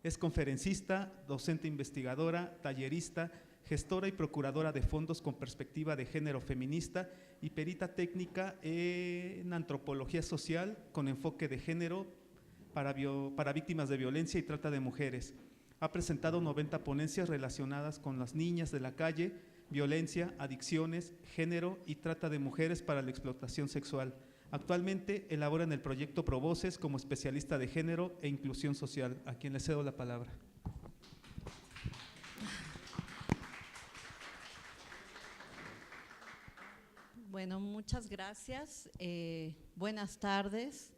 Es conferencista, docente investigadora, tallerista, gestora y procuradora de fondos con perspectiva de género feminista y perita técnica en antropología social con enfoque de género para víctimas de violencia y trata de mujeres. Ha presentado 90 ponencias relacionadas con las niñas de la calle, violencia, adicciones, género y trata de mujeres para la explotación sexual. Actualmente elabora en el proyecto Provoces como especialista de género e inclusión social, a quien le cedo la palabra. Bueno, muchas gracias. Buenas tardes.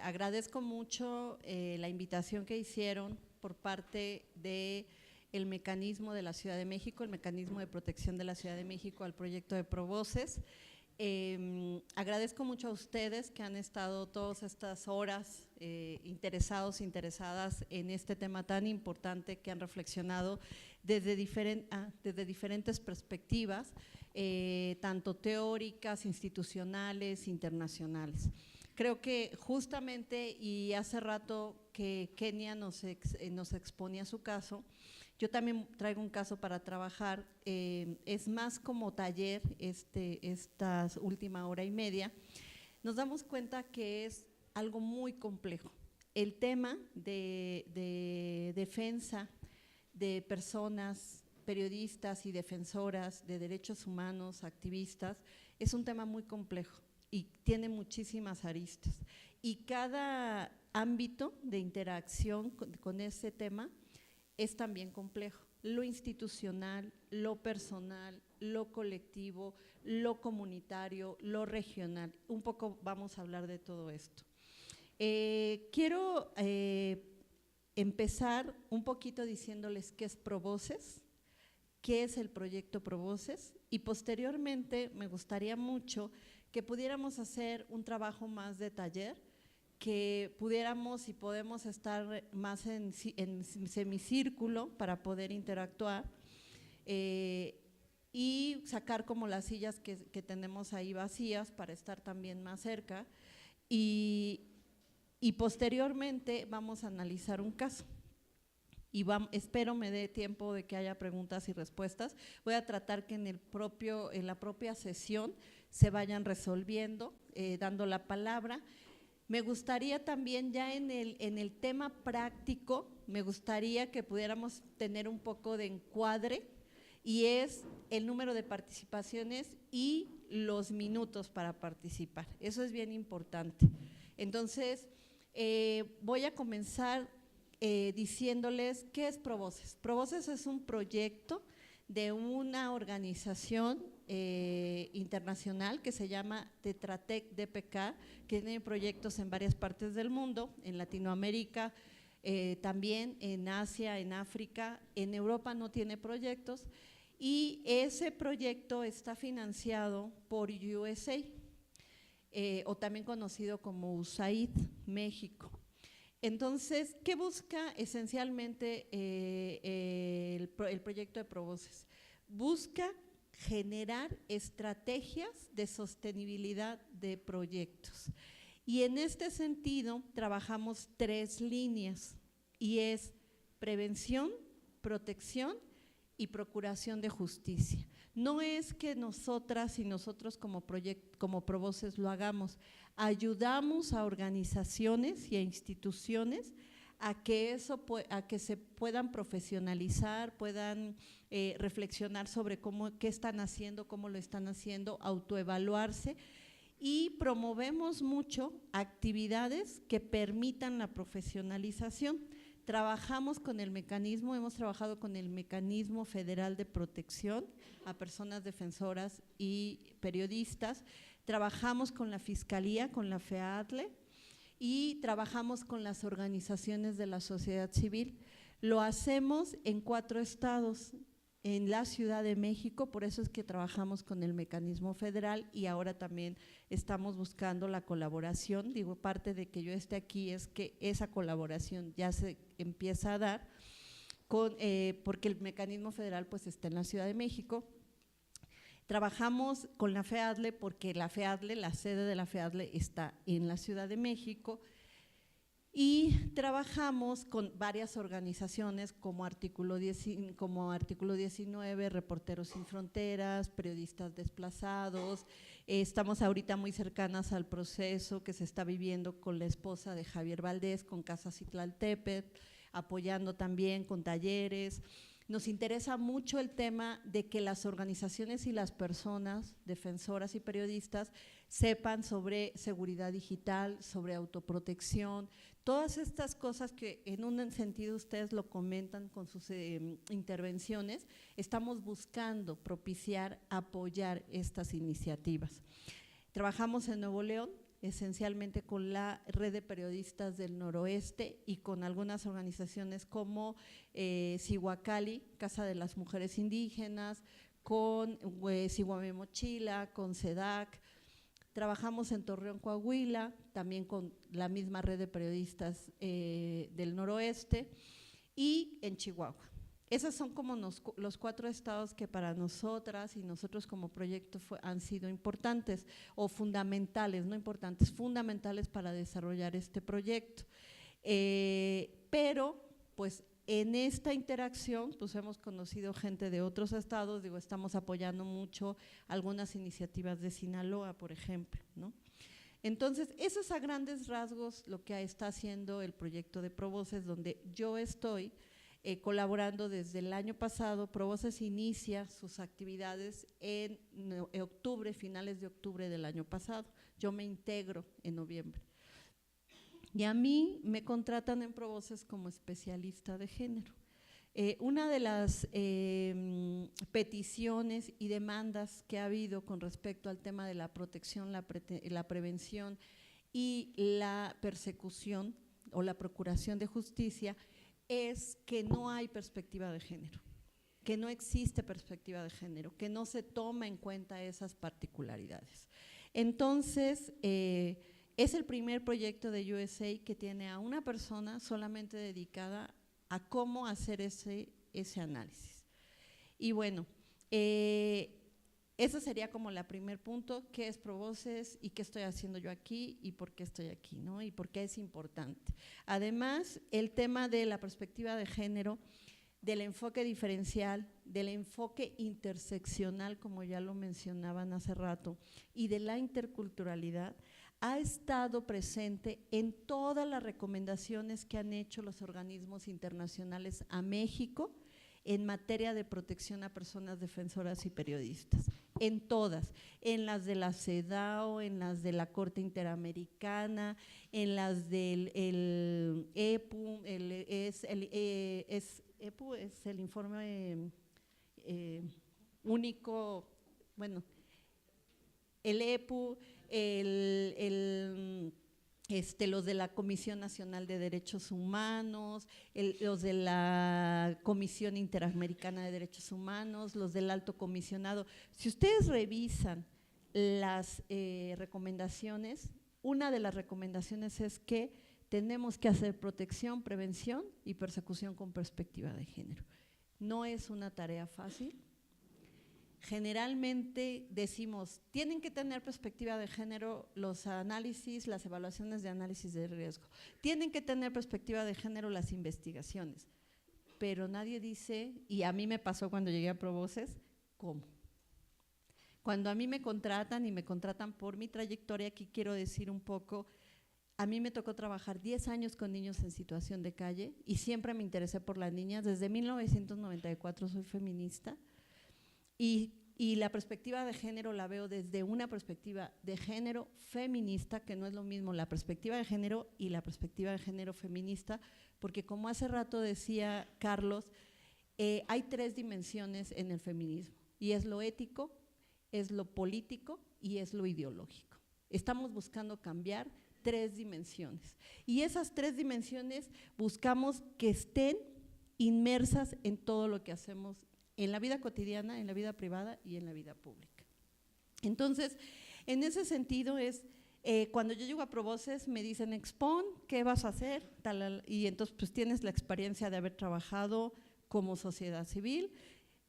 Agradezco mucho la invitación que hicieron por parte del mecanismo de la Ciudad de México, el mecanismo de protección de la Ciudad de México al proyecto de Provoces. Agradezco mucho a ustedes que han estado todas estas horas interesadas en este tema tan importante, que han reflexionado desde diferentes perspectivas, tanto teóricas, institucionales, internacionales. Creo que justamente, y hace rato que Kenia nos exponía su caso, yo también traigo un caso para trabajar, es más como taller esta última hora y media. Nos damos cuenta que es algo muy complejo. El tema de defensa de personas, periodistas y defensoras de derechos humanos, activistas, es un tema muy complejo y tiene muchísimas aristas. Y cada ámbito de interacción con ese tema es también complejo, lo institucional, lo personal, lo colectivo, lo comunitario, lo regional. Un poco vamos a hablar de todo esto. Quiero empezar un poquito diciéndoles qué es Provoces, qué es el proyecto Provoces, y posteriormente me gustaría mucho que pudiéramos hacer un trabajo más de taller, que pudiéramos y podemos estar más en semicírculo para poder interactuar y sacar como las sillas que tenemos ahí vacías para estar también más cerca, y posteriormente vamos a analizar un caso. Y espero me dé tiempo de que haya preguntas y respuestas. Voy a tratar que en la propia sesión se vayan resolviendo, dando la palabra. Me gustaría también ya en el tema práctico, me gustaría que pudiéramos tener un poco de encuadre, y es el número de participaciones y los minutos para participar. Eso es bien importante. Entonces, voy a comenzar diciéndoles qué es Provoces. Provoces es un proyecto de una organización internacional que se llama Tetratec DPK, que tiene proyectos en varias partes del mundo, en Latinoamérica, también en Asia, en África, en Europa no tiene proyectos, y ese proyecto está financiado por USAID, o también conocido como USAID México. Entonces, ¿qué busca esencialmente el proyecto de Provoces? Busca generar estrategias de sostenibilidad de proyectos. Y en este sentido trabajamos 3 líneas, y es prevención, protección y procuración de justicia. No es que nosotras y nosotros como Provoces lo hagamos, ayudamos a organizaciones y a instituciones a que se puedan profesionalizar, puedan reflexionar sobre qué están haciendo, cómo lo están haciendo, autoevaluarse, y promovemos mucho actividades que permitan la profesionalización. Trabajamos con el mecanismo, hemos trabajado con el Mecanismo Federal de Protección a Personas Defensoras y Periodistas, trabajamos con la Fiscalía, con la FEADLE, y trabajamos con las organizaciones de la sociedad civil. Lo hacemos en 4 estados, en la Ciudad de México, por eso es que trabajamos con el mecanismo federal, y ahora también estamos buscando la colaboración. Digo, parte de que yo esté aquí es que esa colaboración ya se empieza a dar, porque el mecanismo federal pues está en la Ciudad de México. Trabajamos con la FEADLE porque la FEADLE, la sede de la FEADLE está en la Ciudad de México, Y trabajamos con varias organizaciones como Artículo 19, Reporteros Sin Fronteras, Periodistas Desplazados. Estamos ahorita muy cercanas al proceso que se está viviendo con la esposa de Javier Valdés, con Casa Citlaltépetl, apoyando también con talleres. Nos interesa mucho el tema de que las organizaciones y las personas, defensoras y periodistas, sepan sobre seguridad digital, sobre autoprotección, todas estas cosas que en un sentido ustedes lo comentan con sus intervenciones. Estamos buscando propiciar, apoyar estas iniciativas. Trabajamos en Nuevo León, esencialmente con la Red de Periodistas del Noroeste y con algunas organizaciones como Cihuacali, Casa de las Mujeres Indígenas, con Cihuame Mochila, con CEDAC. Trabajamos en Torreón, Coahuila, también con la misma Red de Periodistas del Noroeste, y en Chihuahua. Esos son como los 4 estados que para nosotras y nosotros como proyecto han sido importantes o fundamentales, no importantes, fundamentales para desarrollar este proyecto. Pero pues en esta interacción pues hemos conocido gente de otros estados, digo, estamos apoyando mucho algunas iniciativas de Sinaloa, por ejemplo, ¿no? Entonces, eso es a grandes rasgos lo que está haciendo el proyecto de Provoces, donde yo estoy colaborando desde el año pasado. Provoces inicia sus actividades en octubre, finales de octubre del año pasado. Yo me integro en noviembre. Y a mí me contratan en Provoces como especialista de género. Una de las peticiones y demandas que ha habido con respecto al tema de la protección, la prevención y la persecución o la procuración de justicia es que no hay perspectiva de género, que no existe perspectiva de género, que no se toma en cuenta esas particularidades. Entonces, es el primer proyecto de USAID que tiene a una persona solamente dedicada a cómo hacer ese análisis. Y bueno, ese sería como el primer punto, qué es Provoces y qué estoy haciendo yo aquí y por qué estoy aquí, ¿no? Y por qué es importante. Además, el tema de la perspectiva de género, del enfoque diferencial, del enfoque interseccional, como ya lo mencionaban hace rato, y de la interculturalidad, ha estado presente en todas las recomendaciones que han hecho los organismos internacionales a México en materia de protección a personas defensoras y periodistas, en todas, en las de la CEDAW, en las de la Corte Interamericana, en las del EPU, EPU es el informe único, bueno, el EPU, los de la Comisión Nacional de Derechos Humanos, los de la Comisión Interamericana de Derechos Humanos, los del Alto Comisionado. Si ustedes revisan las recomendaciones, una de las recomendaciones es que tenemos que hacer protección, prevención y persecución con perspectiva de género. No es una tarea fácil. Generalmente decimos, tienen que tener perspectiva de género los análisis, las evaluaciones de análisis de riesgo, tienen que tener perspectiva de género las investigaciones, pero nadie dice, y a mí me pasó cuando llegué a Provoces, ¿cómo? Cuando a mí me contratan y me contratan por mi trayectoria, aquí quiero decir un poco, a mí me tocó trabajar 10 años con niños en situación de calle y siempre me interesé por las niñas, desde 1994 soy feminista. Y la perspectiva de género la veo desde una perspectiva de género feminista, que no es lo mismo la perspectiva de género y la perspectiva de género feminista, porque como hace rato decía Carlos, hay 3 dimensiones en el feminismo, y es lo ético, es lo político y es lo ideológico. Estamos buscando cambiar 3 dimensiones, y esas 3 dimensiones buscamos que estén inmersas en todo lo que hacemos en la vida cotidiana, en la vida privada y en la vida pública. Entonces, en ese sentido es, cuando yo llego a Provoces me dicen, expon, ¿qué vas a hacer? Y entonces pues tienes la experiencia de haber trabajado como sociedad civil.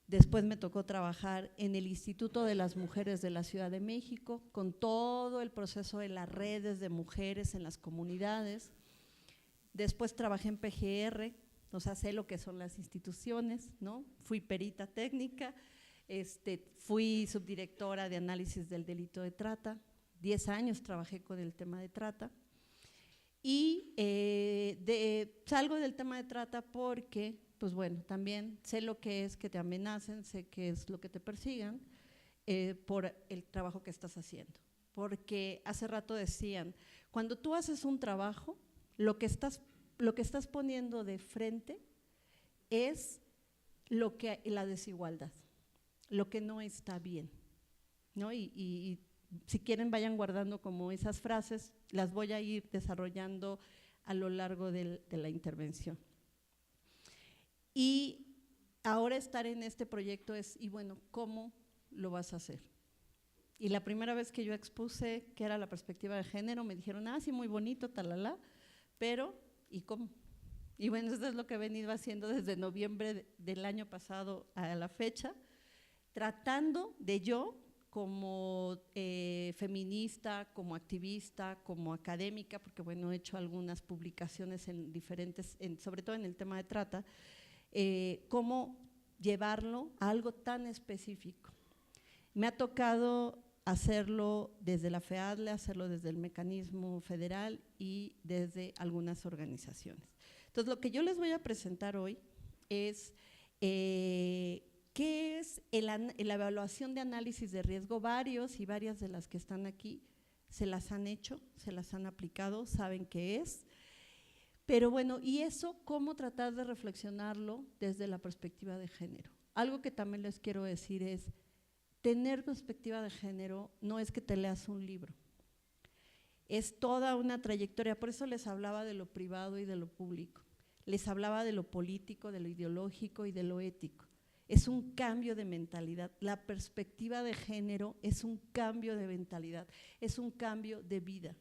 Después me tocó trabajar en el Instituto de las Mujeres de la Ciudad de México, con todo el proceso de las redes de mujeres en las comunidades. Después trabajé en PGR, o sea, sé lo que son las instituciones, ¿no? Fui perita técnica, fui subdirectora de análisis del delito de trata, 10 años trabajé con el tema de trata y salgo del tema de trata porque, pues bueno, también sé lo que es que te amenacen, sé qué es lo que te persigan por el trabajo que estás haciendo. Porque hace rato decían, cuando tú haces un trabajo, lo que estás poniendo de frente es la desigualdad, lo que no está bien, ¿no? Y si quieren vayan guardando como esas frases, las voy a ir desarrollando a lo largo de la intervención. Y ahora estar en este proyecto es, y bueno, ¿cómo lo vas a hacer? Y la primera vez que yo expuse que era la perspectiva de género, me dijeron, sí, muy bonito, talala, pero ¿y cómo? Y bueno, eso es lo que he venido haciendo desde noviembre del año pasado a la fecha, tratando de yo, como feminista, como activista, como académica, porque bueno, he hecho algunas publicaciones en diferentes, sobre todo en el tema de trata, cómo llevarlo a algo tan específico. Me ha tocado hacerlo desde la FEADLE, hacerlo desde el mecanismo federal y desde algunas organizaciones. Entonces, lo que yo les voy a presentar hoy es qué es la evaluación de análisis de riesgo. Varios y varias de las que están aquí se las han hecho, se las han aplicado, saben qué es. Pero bueno, y eso, cómo tratar de reflexionarlo desde la perspectiva de género. Algo que también les quiero decir es, tener perspectiva de género no es que te leas un libro, es toda una trayectoria. Por eso les hablaba de lo privado y de lo público, les hablaba de lo político, de lo ideológico y de lo ético. Es un cambio de mentalidad. La perspectiva de género es un cambio de mentalidad, es un cambio de vida.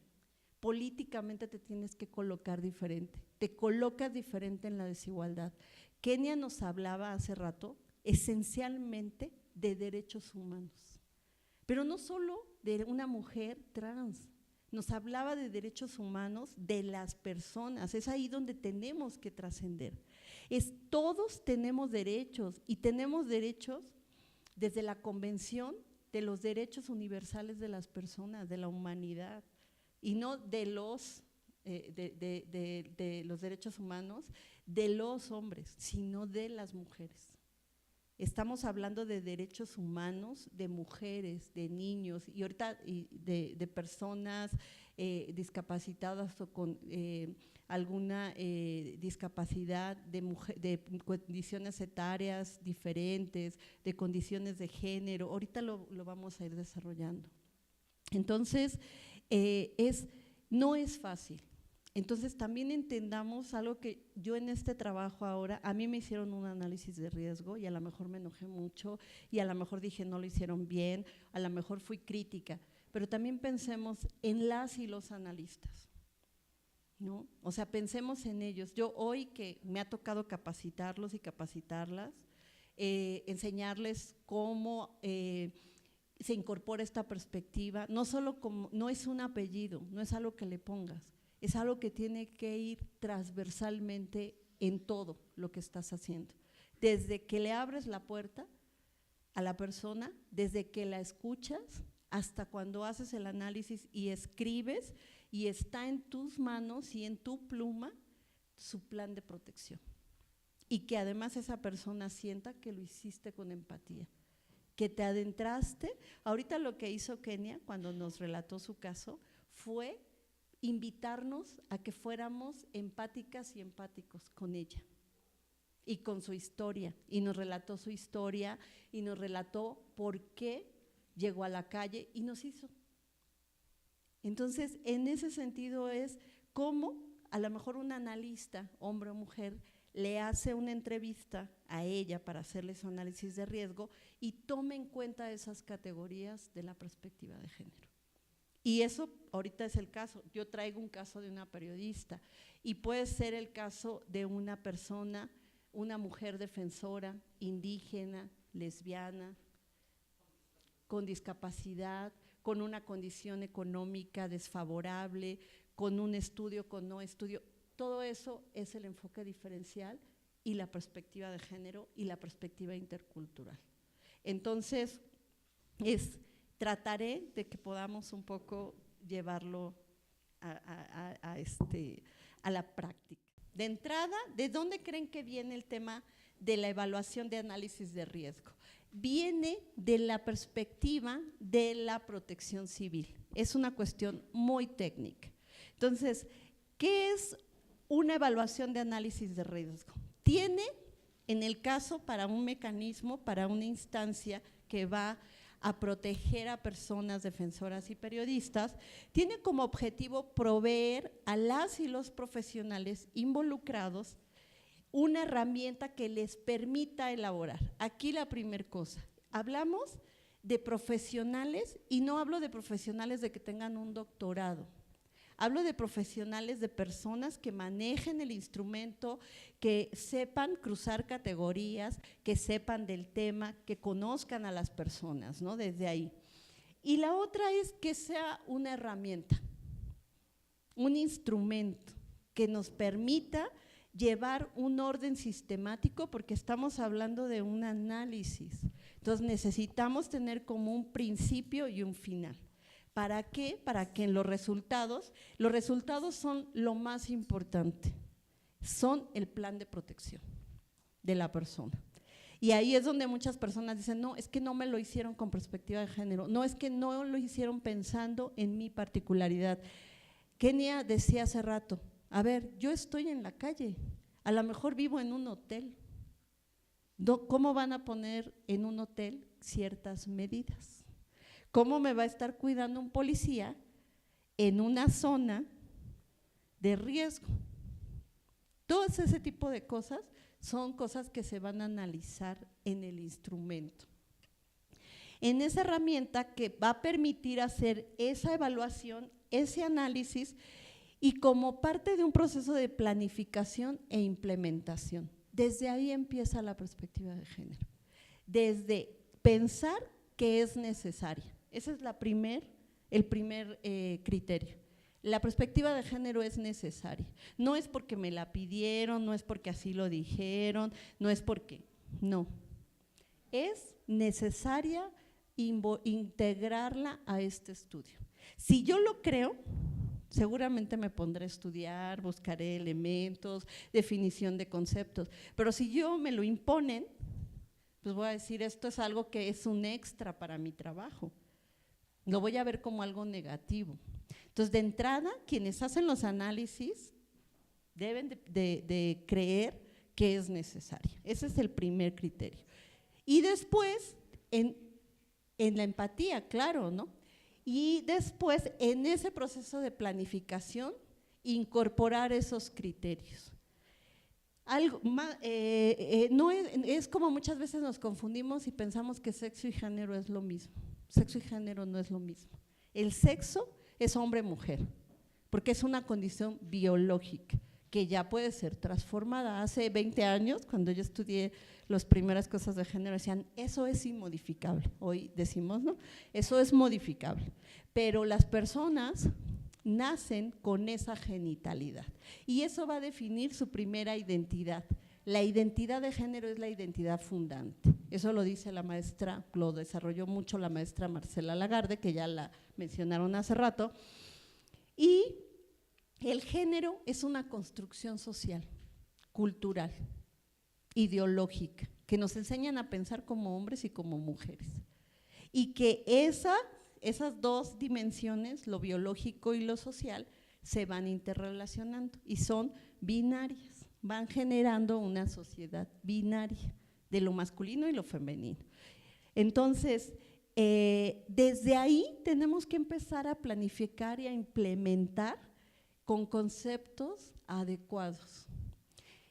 Políticamente te tienes que colocar diferente, te colocas diferente en la desigualdad. Kenia nos hablaba hace rato esencialmente de derechos humanos, pero no solo de una mujer trans, nos hablaba de derechos humanos de las personas. Es ahí donde tenemos que trascender. Todos tenemos derechos y tenemos derechos desde la Convención de los Derechos Universales de las Personas, de la humanidad, y no de los derechos humanos de los hombres, sino de las mujeres. Estamos hablando de derechos humanos, de mujeres, de niños y ahorita de personas discapacitadas o con alguna discapacidad, de condiciones etarias diferentes, de condiciones de género. Ahorita lo vamos a ir desarrollando. Entonces, no es fácil. Entonces, también entendamos algo que yo en este trabajo ahora, a mí me hicieron un análisis de riesgo y a lo mejor me enojé mucho y a lo mejor dije no lo hicieron bien, a lo mejor fui crítica, pero también pensemos en las y los analistas, ¿no? O sea, pensemos en ellos. Yo hoy que me ha tocado capacitarlos y capacitarlas, enseñarles cómo se incorpora esta perspectiva, no es un apellido, no es algo que le pongas, es algo que tiene que ir transversalmente en todo lo que estás haciendo. Desde que le abres la puerta a la persona, desde que la escuchas, hasta cuando haces el análisis y escribes y está en tus manos y en tu pluma su plan de protección. Y que además esa persona sienta que lo hiciste con empatía, que te adentraste. Ahorita lo que hizo Kenia cuando nos relató su caso fue invitarnos a que fuéramos empáticas y empáticos con ella y con su historia, y nos relató su historia y nos relató por qué llegó a la calle y nos hizo. Entonces, en ese sentido es cómo a lo mejor un analista, hombre o mujer, le hace una entrevista a ella para hacerle su análisis de riesgo y tome en cuenta esas categorías de la perspectiva de género. Y eso ahorita es el caso. Yo traigo un caso de una periodista y puede ser el caso de una persona, una mujer defensora, indígena, lesbiana, con discapacidad, con una condición económica desfavorable, con un estudio, con no estudio. todo eso es el enfoque diferencial y la perspectiva de género y la perspectiva intercultural. Entonces, trataré de que podamos un poco llevarlo a la práctica. De entrada, ¿de dónde creen que viene el tema de la evaluación de análisis de riesgo? Viene de la perspectiva de la protección civil. Es una cuestión muy técnica. Entonces, ¿qué es una evaluación de análisis de riesgo? Tiene, en el caso, para un mecanismo, para una instancia que va a proteger a personas defensoras y periodistas, tiene como objetivo proveer a las y los profesionales involucrados una herramienta que les permita elaborar. Aquí la primera cosa, hablamos de profesionales y no hablo de profesionales de que tengan un doctorado. Hablo de profesionales, de personas que manejen el instrumento, que sepan cruzar categorías, que sepan del tema, que conozcan a las personas, ¿no? Desde ahí. Y la otra es que sea una herramienta, un instrumento que nos permita llevar un orden sistemático, porque estamos hablando de un análisis. Entonces necesitamos tener como un principio y un final. ¿Para qué? Para que en los resultados son lo más importante, son el plan de protección de la persona. Y ahí es donde muchas personas dicen, no, es que no me lo hicieron con perspectiva de género, no, es que no lo hicieron pensando en mi particularidad. Kenia decía hace rato, a ver, yo estoy en la calle, a lo mejor vivo en un hotel, ¿cómo van a poner en un hotel ciertas medidas? ¿Cómo me va a estar cuidando un policía en una zona de riesgo? Todo ese tipo de cosas son cosas que se van a analizar en el instrumento. En esa herramienta que va a permitir hacer esa evaluación, ese análisis, y como parte de un proceso de planificación e implementación. Desde ahí empieza la perspectiva de género. Desde pensar que es necesaria. Ese es el primer criterio. La perspectiva de género es necesaria. No es porque me la pidieron, no es porque así lo dijeron, no es porque… No. Es necesaria integrarla a este estudio. Si yo lo creo, seguramente me pondré a estudiar, buscaré elementos, definición de conceptos, pero si yo me lo imponen, pues voy a decir, esto es algo que es un extra para mi trabajo. Lo voy a ver como algo negativo. Entonces, de entrada, quienes hacen los análisis deben de creer que es necesaria. Ese es el primer criterio. Y después, en la empatía, claro, ¿no? Y después, en ese proceso de planificación, incorporar esos criterios. Algo más, no es como muchas veces nos confundimos y pensamos que sexo y género es lo mismo. Sexo y género no es lo mismo. El sexo es hombre-mujer, porque es una condición biológica que ya puede ser transformada. Hace 20 años, cuando yo estudié las primeras cosas de género, decían, eso es inmodificable. Hoy decimos, ¿no? Eso es modificable. Pero las personas nacen con esa genitalidad y eso va a definir su primera identidad. La identidad de género es la identidad fundante. Eso lo dice la maestra, lo desarrolló mucho la maestra Marcela Lagarde, que ya la mencionaron hace rato. Y el género es una construcción social, cultural, ideológica, que nos enseñan a pensar como hombres y como mujeres. Y que esas dos dimensiones, lo biológico y lo social, se van interrelacionando y son binarias. Van generando una sociedad binaria de lo masculino y lo femenino. Entonces, desde ahí tenemos que empezar a planificar y a implementar con conceptos adecuados.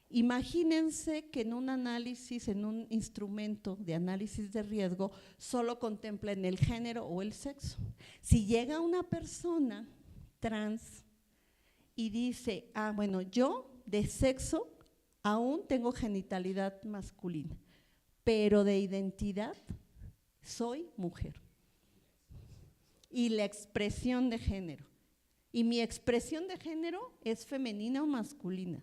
Imagínense que en un análisis, en un instrumento de análisis de riesgo, solo contemplen el género o el sexo. Si llega una persona trans y dice, bueno, yo de sexo aún tengo genitalidad masculina, pero de identidad soy mujer. Y la expresión de género. y mi expresión de género es femenina o masculina.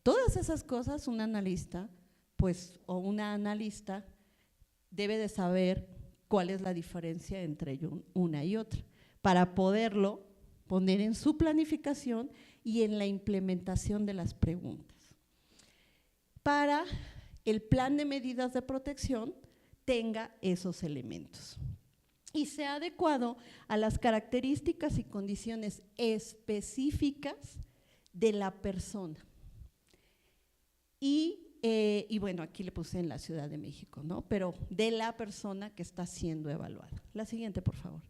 Todas esas cosas un analista, pues, o una analista debe de saber cuál es la diferencia entre una y otra, para poderlo poner en su planificación y en la implementación de las preguntas. Para el plan de medidas de protección tenga esos elementos y sea adecuado a las características y condiciones específicas de la persona. Y bueno, aquí le puse en la Ciudad de México, ¿no? Pero de la persona que está siendo evaluada. La siguiente, por favor.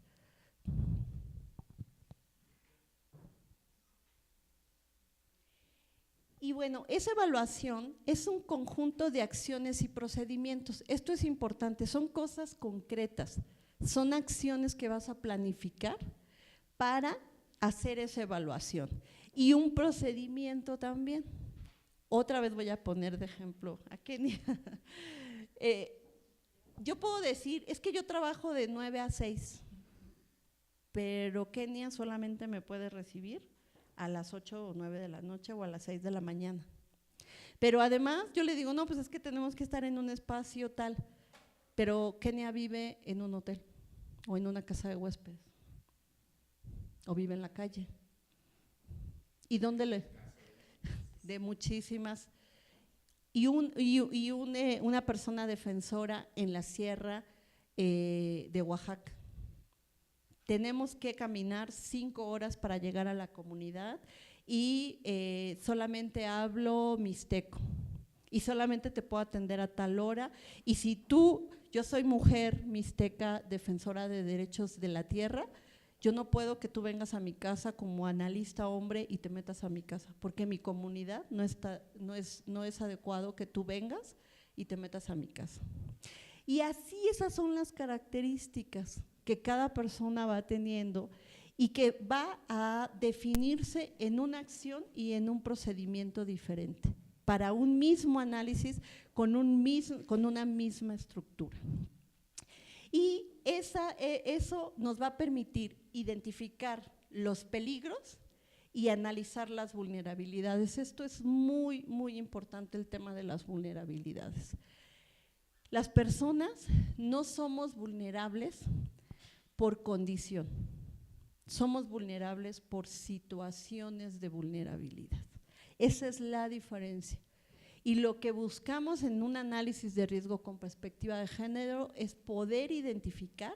Y bueno, esa evaluación es un conjunto de acciones y procedimientos. Esto es importante, son cosas concretas, son acciones que vas a planificar para hacer esa evaluación. Y un procedimiento también. Otra vez voy a poner de ejemplo a Kenia. Yo puedo decir, es que yo trabajo de 9 a 6, pero Kenia solamente me puede recibir a las 8 o 9 de la noche o a las 6 de la mañana. Pero además yo le digo, no, pues es que tenemos que estar en un espacio tal, pero Kenia vive en un hotel o en una casa de huéspedes o vive en la calle. ¿Y dónde le? De muchísimas. Y una persona defensora en la sierra de Oaxaca. Tenemos que caminar 5 horas para llegar a la comunidad y solamente hablo mixteco y solamente te puedo atender a tal hora. Y si yo soy mujer mixteca, defensora de derechos de la tierra, yo no puedo que tú vengas a mi casa como analista hombre y te metas a mi casa, porque mi comunidad no es adecuado que tú vengas y te metas a mi casa. Y así esas son las características que cada persona va teniendo y que va a definirse en una acción y en un procedimiento diferente, para un mismo análisis con una misma estructura. Y eso nos va a permitir identificar los peligros y analizar las vulnerabilidades. Esto es muy, muy importante, el tema de las vulnerabilidades. Las personas no somos vulnerables por condición, somos vulnerables por situaciones de vulnerabilidad. Esa es la diferencia. Y lo que buscamos en un análisis de riesgo con perspectiva de género es poder identificar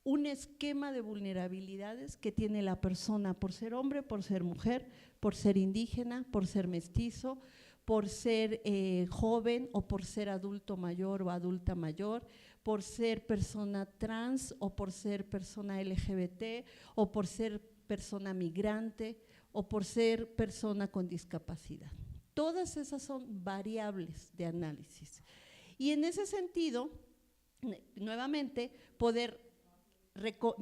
un esquema de vulnerabilidades que tiene la persona por ser hombre, por ser mujer, por ser indígena, por ser mestizo, por ser joven o por ser adulto mayor o adulta mayor, por ser persona trans o por ser persona LGBT o por ser persona migrante o por ser persona con discapacidad. Todas esas son variables de análisis. Y en ese sentido, nuevamente, poder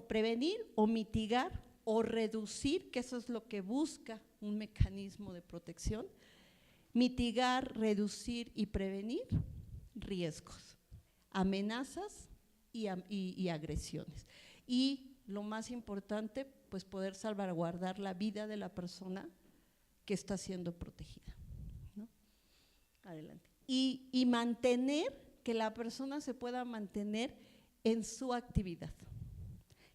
prevenir o mitigar o reducir, que eso es lo que busca un mecanismo de protección, mitigar, reducir y prevenir riesgos, amenazas y agresiones. Y lo más importante, pues poder salvaguardar la vida de la persona que está siendo protegida. Adelante. Y mantener, que la persona se pueda mantener en su actividad,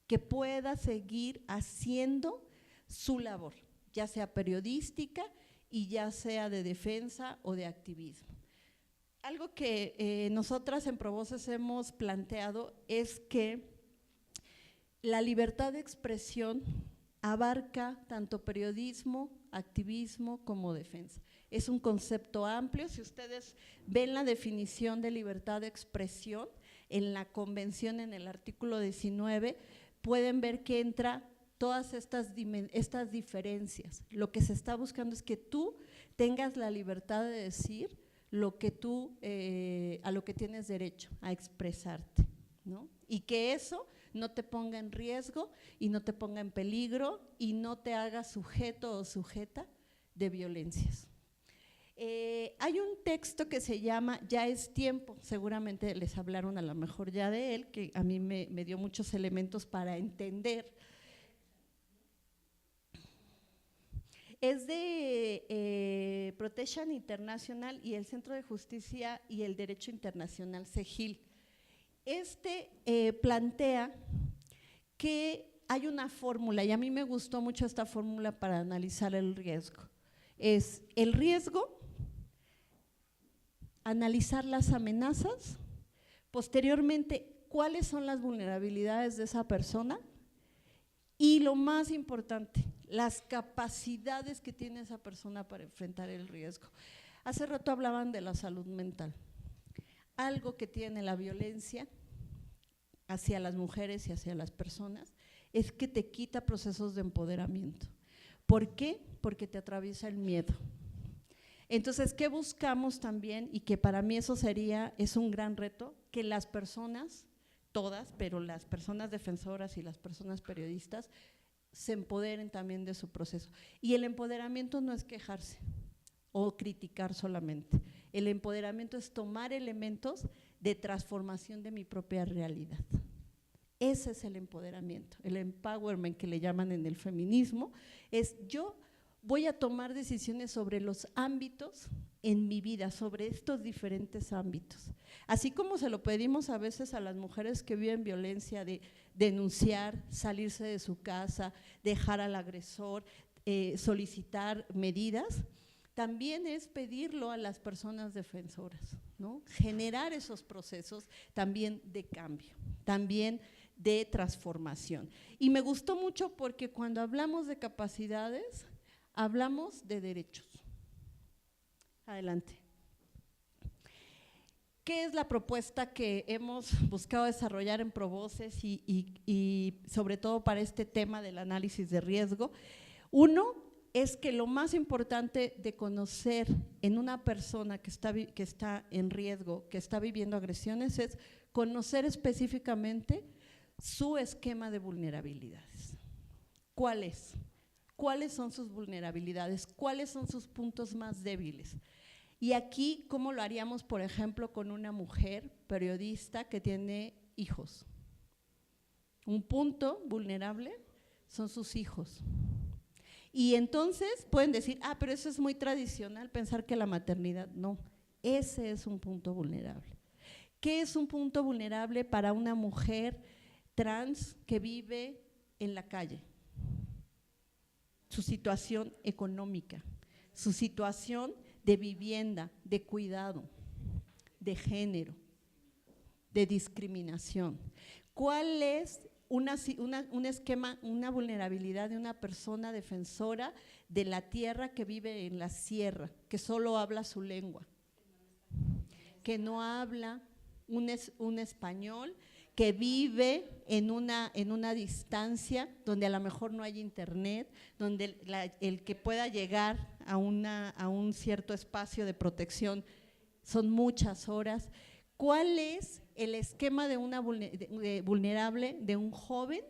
que pueda seguir haciendo su labor, ya sea periodística y ya sea de defensa o de activismo. Algo que nosotras en Provoces hemos planteado es que la libertad de expresión abarca tanto periodismo, activismo como defensa. Es un concepto amplio. Si ustedes ven la definición de libertad de expresión en la convención, en el artículo 19, pueden ver que entra todas estas diferencias. Lo que se está buscando es que tú tengas la libertad de decir lo que a lo que tienes derecho, a expresarte, ¿no? Y que eso no te ponga en riesgo y no te ponga en peligro y no te haga sujeto o sujeta de violencias. Hay un texto que se llama Ya es tiempo, seguramente les hablaron a lo mejor ya de él, que a mí me dio muchos elementos para entender. Es de Protection International y el Centro de Justicia y el Derecho Internacional, CEGIL. Plantea que hay una fórmula, y a mí me gustó mucho esta fórmula para analizar el riesgo. Es el riesgo, analizar las amenazas, posteriormente cuáles son las vulnerabilidades de esa persona y lo más importante, las capacidades que tiene esa persona para enfrentar el riesgo. Hace rato hablaban de la salud mental. Algo que tiene la violencia hacia las mujeres y hacia las personas es que te quita procesos de empoderamiento. ¿Por qué? Porque te atraviesa el miedo. Entonces, ¿qué buscamos también? Y que para mí eso es un gran reto, que las personas, todas, pero las personas defensoras y las personas periodistas se empoderen también de su proceso. Y el empoderamiento no es quejarse o criticar solamente. El empoderamiento es tomar elementos de transformación de mi propia realidad. Ese es el empoderamiento, el empowerment que le llaman en el feminismo, es yo voy a tomar decisiones sobre los ámbitos en mi vida, sobre estos diferentes ámbitos. Así como se lo pedimos a veces a las mujeres que viven violencia, de denunciar, salirse de su casa, dejar al agresor, solicitar medidas, también es pedirlo a las personas defensoras, ¿no? Generar esos procesos también de cambio, también de transformación. Y me gustó mucho porque cuando hablamos de capacidades, hablamos de derechos. Adelante. ¿Qué es la propuesta que hemos buscado desarrollar en Provoces y sobre todo para este tema del análisis de riesgo? Uno es que lo más importante de conocer en una persona que está en riesgo, que está viviendo agresiones, es conocer específicamente su esquema de vulnerabilidades. ¿Cuál es? ¿Cuáles son sus vulnerabilidades? ¿Cuáles son sus puntos más débiles? Y aquí, ¿cómo lo haríamos, por ejemplo, con una mujer periodista que tiene hijos? Un punto vulnerable son sus hijos. Y entonces pueden decir, pero eso es muy tradicional, pensar que la maternidad, no, ese es un punto vulnerable. ¿Qué es un punto vulnerable para una mujer trans que vive en la calle? Su situación económica, su situación de vivienda, de cuidado, de género, de discriminación. ¿Cuál es un esquema, una vulnerabilidad de una persona defensora de la tierra que vive en la sierra, que solo habla su lengua, que no habla un español, que vive en una distancia donde a lo mejor no hay internet, donde el que pueda llegar a un cierto espacio de protección son muchas horas? ¿Cuál es el esquema de una vulnerable de un joven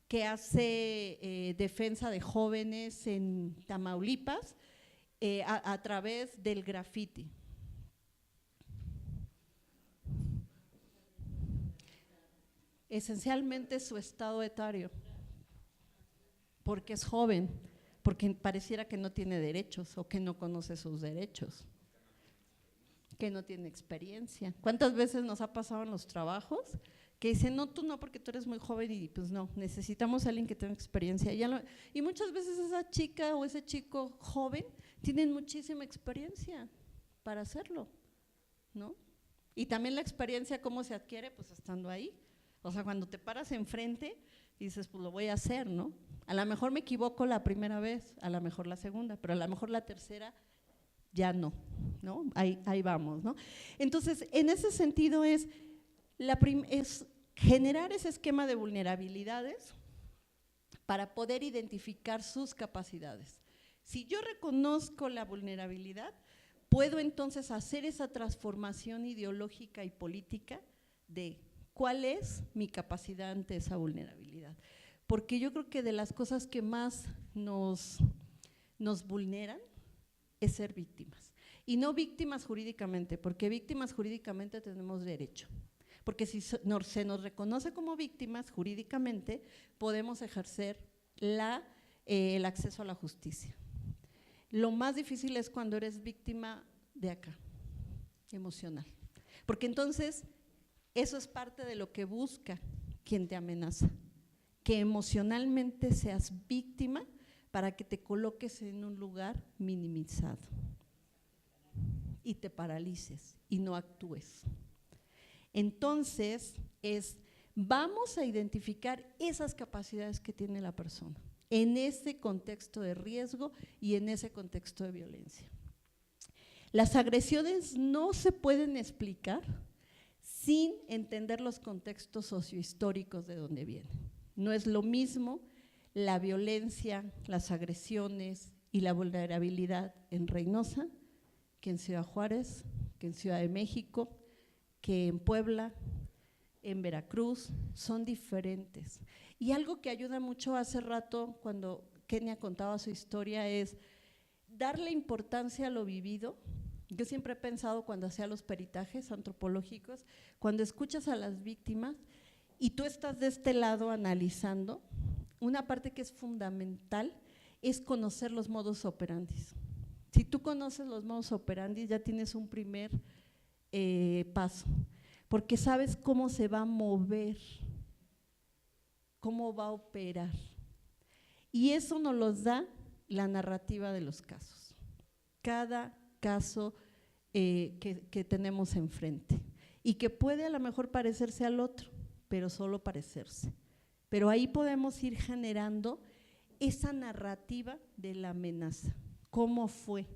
que hace defensa de jóvenes en Tamaulipas a través del graffiti? Esencialmente su estado etario, porque es joven, porque pareciera que no tiene derechos o que no conoce sus derechos, que no tiene experiencia. ¿Cuántas veces nos ha pasado en los trabajos que dicen, no, tú no, porque tú eres muy joven? Y pues no, necesitamos a alguien que tenga experiencia. Y muchas veces esa chica o ese chico joven tienen muchísima experiencia para hacerlo, ¿no? Y también la experiencia, ¿cómo se adquiere? Pues estando ahí. O sea, cuando te paras enfrente, dices, pues lo voy a hacer, ¿no? A lo mejor me equivoco la primera vez, a lo mejor la segunda, pero a lo mejor la tercera ya no, ¿no? Ahí vamos, ¿no? Entonces, en ese sentido es generar ese esquema de vulnerabilidades para poder identificar sus capacidades. Si yo reconozco la vulnerabilidad, puedo entonces hacer esa transformación ideológica y política de ¿cuál es mi capacidad ante esa vulnerabilidad? Porque yo creo que de las cosas que más nos vulneran es ser víctimas. Y no víctimas jurídicamente, porque víctimas jurídicamente tenemos derecho. Porque si se nos reconoce como víctimas jurídicamente, podemos ejercer el acceso a la justicia. Lo más difícil es cuando eres víctima de acá, emocional, porque entonces eso es parte de lo que busca quien te amenaza, que emocionalmente seas víctima para que te coloques en un lugar minimizado y te paralices y no actúes. Entonces vamos a identificar esas capacidades que tiene la persona en ese contexto de riesgo y en ese contexto de violencia. Las agresiones no se pueden explicar sin entender los contextos sociohistóricos de donde vienen. No es lo mismo la violencia, las agresiones y la vulnerabilidad en Reynosa que en Ciudad Juárez, que en Ciudad de México, que en Puebla, en Veracruz, son diferentes. Y algo que ayuda mucho hace rato, cuando Kenia contaba su historia, es darle importancia a lo vivido. Yo siempre he pensado cuando hacía los peritajes antropológicos, cuando escuchas a las víctimas y tú estás de este lado analizando, una parte que es fundamental es conocer los modus operandi. Si tú conoces los modus operandi, ya tienes un primer paso, porque sabes cómo se va a mover, cómo va a operar. Y eso nos los da la narrativa de los casos. Cada caso que tenemos enfrente y que puede a lo mejor parecerse al otro, pero solo parecerse. Pero ahí podemos ir generando esa narrativa de la amenaza, cómo fue,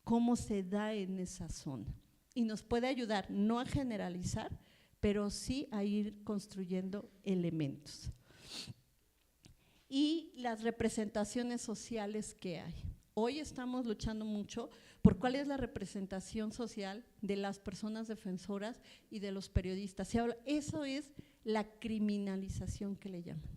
cómo se da en esa zona. Y nos puede ayudar no a generalizar, pero sí a ir construyendo elementos. Y las representaciones sociales que hay. Hoy estamos luchando mucho por cuál es la representación social de las personas defensoras y de los periodistas. Eso es la criminalización que le llaman.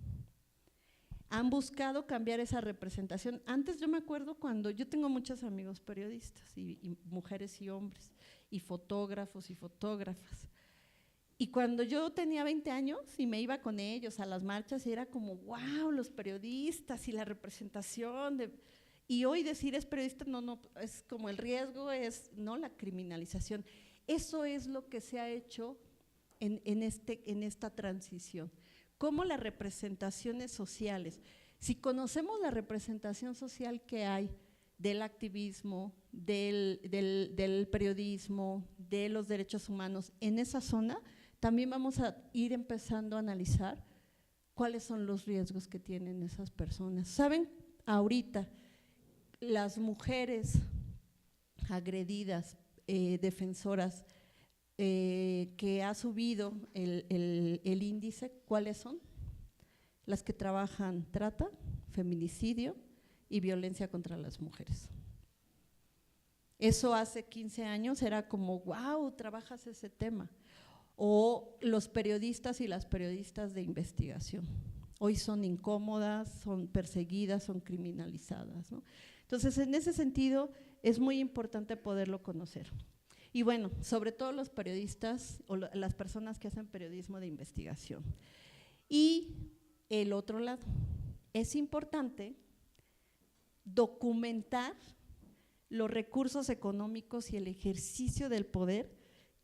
Han buscado cambiar esa representación. Antes yo me acuerdo cuando, yo tengo muchos amigos periodistas, y mujeres y hombres, y fotógrafos y fotógrafas. Y cuando yo tenía 20 años y me iba con ellos a las marchas, era como, wow, los periodistas y la representación de… Y hoy decir es periodista, no, es como el riesgo, es no la criminalización. Eso es lo que se ha hecho en esta transición. Como las representaciones sociales, si conocemos la representación social que hay del activismo, del periodismo, de los derechos humanos en esa zona, también vamos a ir empezando a analizar cuáles son los riesgos que tienen esas personas. ¿Saben? Ahorita las mujeres agredidas, defensoras, que ha subido el índice, ¿cuáles son? Las que trabajan trata, feminicidio y violencia contra las mujeres. Eso hace 15 años era como, wow, trabajas ese tema. O los periodistas y las periodistas de investigación. Hoy son incómodas, son perseguidas, son criminalizadas, ¿no? Entonces, en ese sentido, es muy importante poderlo conocer. Y bueno, sobre todo los periodistas o las personas que hacen periodismo de investigación. Y el otro lado, es importante documentar los recursos económicos y el ejercicio del poder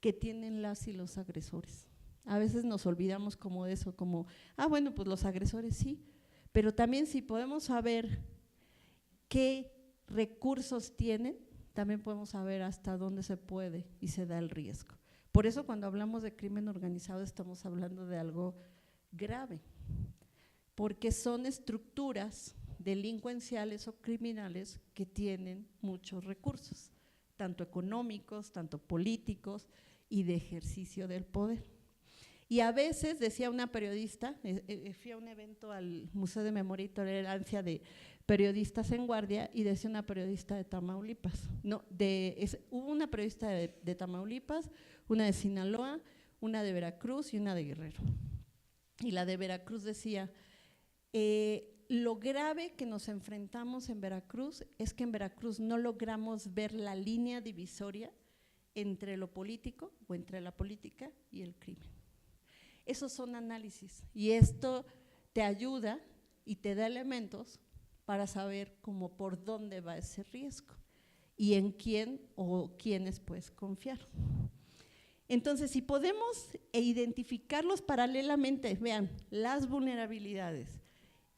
que tienen las y los agresores. A veces nos olvidamos como de eso, como, bueno, pues los agresores sí, pero también si podemos saber qué recursos tienen, también podemos saber hasta dónde se puede y se da el riesgo. Por eso cuando hablamos de crimen organizado estamos hablando de algo grave, porque son estructuras delincuenciales o criminales que tienen muchos recursos, tanto económicos, tanto políticos y de ejercicio del poder. Y a veces, decía una periodista, fui a un evento al Museo de Memoria y Tolerancia de Periodistas en Guardia y decía una periodista de Tamaulipas, hubo una periodista de Tamaulipas, una de Sinaloa, una de Veracruz y una de Guerrero. Y la de Veracruz decía, lo grave que nos enfrentamos en Veracruz es que en Veracruz no logramos ver la línea divisoria entre lo político o entre la política y el crimen. Esos son análisis y esto te ayuda y te da elementos para saber cómo por dónde va ese riesgo y en quién o quiénes puedes confiar. Entonces, si podemos identificarlos paralelamente, vean, las vulnerabilidades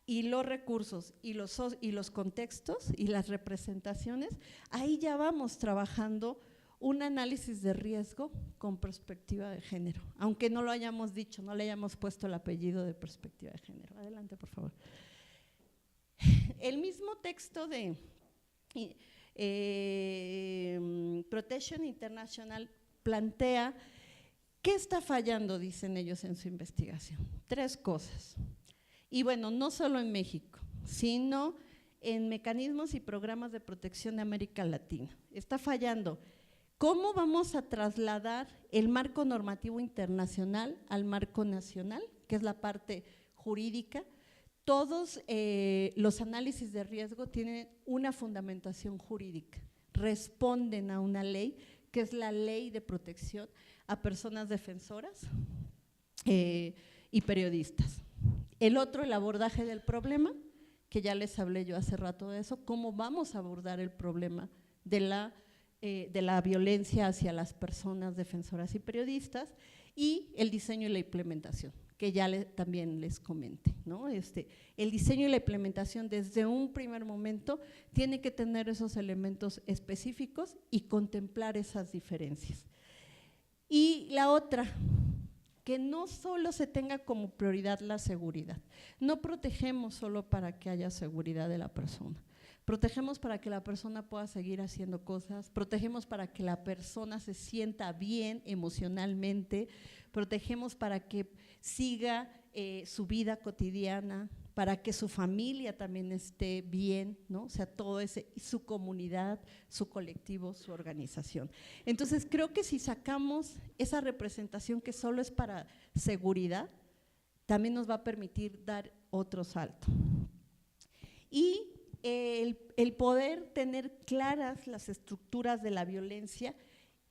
y los recursos y los contextos y las representaciones, ahí ya vamos trabajando un análisis de riesgo con perspectiva de género, aunque no lo hayamos dicho, no le hayamos puesto el apellido de perspectiva de género. Adelante, por favor. El mismo texto de Protection International plantea qué está fallando, dicen ellos en su investigación. 3 cosas. Y bueno, no solo en México, sino en mecanismos y programas de protección de América Latina. Está fallando. ¿Cómo vamos a trasladar el marco normativo internacional al marco nacional, que es la parte jurídica? Todos los análisis de riesgo tienen una fundamentación jurídica, responden a una ley, que es la Ley de Protección a Personas Defensoras y Periodistas. El otro, el abordaje del problema, que ya les hablé yo hace rato de eso, cómo vamos a abordar el problema de la violencia hacia las personas defensoras y periodistas, y el diseño y la implementación, que ya también les comenté, ¿no? El diseño y la implementación desde un primer momento tiene que tener esos elementos específicos y contemplar esas diferencias. Y la otra, que no solo se tenga como prioridad la seguridad, no protegemos solo para que haya seguridad de la persona, protegemos para que la persona pueda seguir haciendo cosas, protegemos para que la persona se sienta bien emocionalmente, protegemos para que siga su vida cotidiana, para que su familia también esté bien, ¿no? O sea, todo ese, su comunidad, su colectivo, su organización. Entonces, creo que si sacamos esa representación que solo es para seguridad, también nos va a permitir dar otro salto. Y el poder tener claras las estructuras de la violencia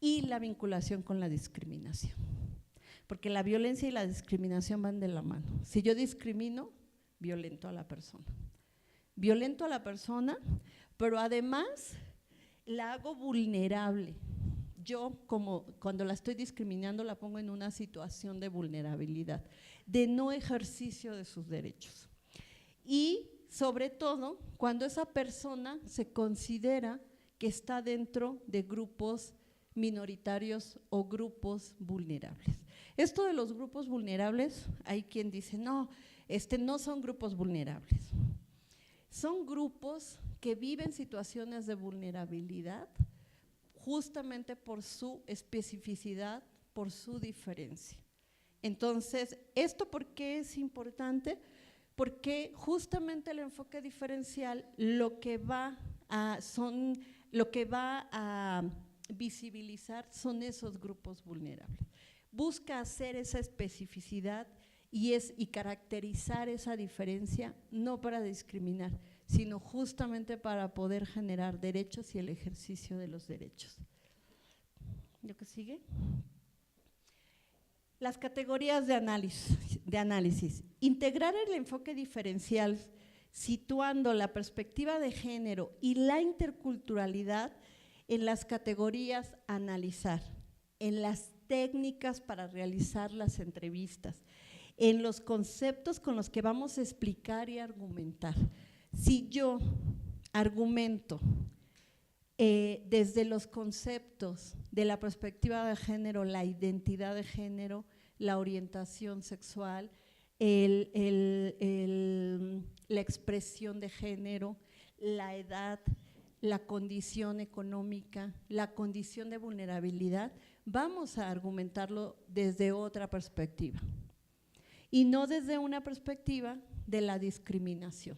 y la vinculación con la discriminación. Porque la violencia y la discriminación van de la mano. Si yo discrimino, violento a la persona. Violento a la persona, pero además la hago vulnerable. Yo, como cuando la estoy discriminando, la pongo en una situación de vulnerabilidad, de no ejercicio de sus derechos. Y sobre todo, cuando esa persona se considera que está dentro de grupos minoritarios o grupos vulnerables. Esto de los grupos vulnerables, hay quien dice, no, no son grupos vulnerables. Son grupos que viven situaciones de vulnerabilidad justamente por su especificidad, por su diferencia. Entonces, ¿esto por qué es importante? Porque justamente el enfoque diferencial lo que va a visibilizar son esos grupos vulnerables. Busca hacer esa especificidad y caracterizar esa diferencia, no para discriminar, sino justamente para poder generar derechos y el ejercicio de los derechos. ¿Lo que sigue? Las categorías de análisis. Integrar el enfoque diferencial, situando la perspectiva de género y la interculturalidad en las categorías a analizar, en las técnicas para realizar las entrevistas, en los conceptos con los que vamos a explicar y argumentar. Si yo argumento desde los conceptos de la perspectiva de género, la identidad de género, la orientación sexual, la expresión de género, la edad, la condición económica, la condición de vulnerabilidad, vamos a argumentarlo desde otra perspectiva y no desde una perspectiva de la discriminación,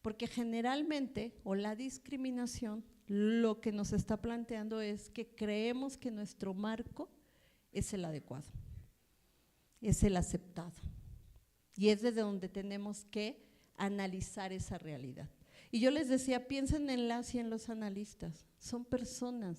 porque generalmente, o la discriminación, lo que nos está planteando es que creemos que nuestro marco es el adecuado, es el aceptado, y es desde donde tenemos que analizar esa realidad. Y yo les decía, piensen en las y en los analistas, son personas,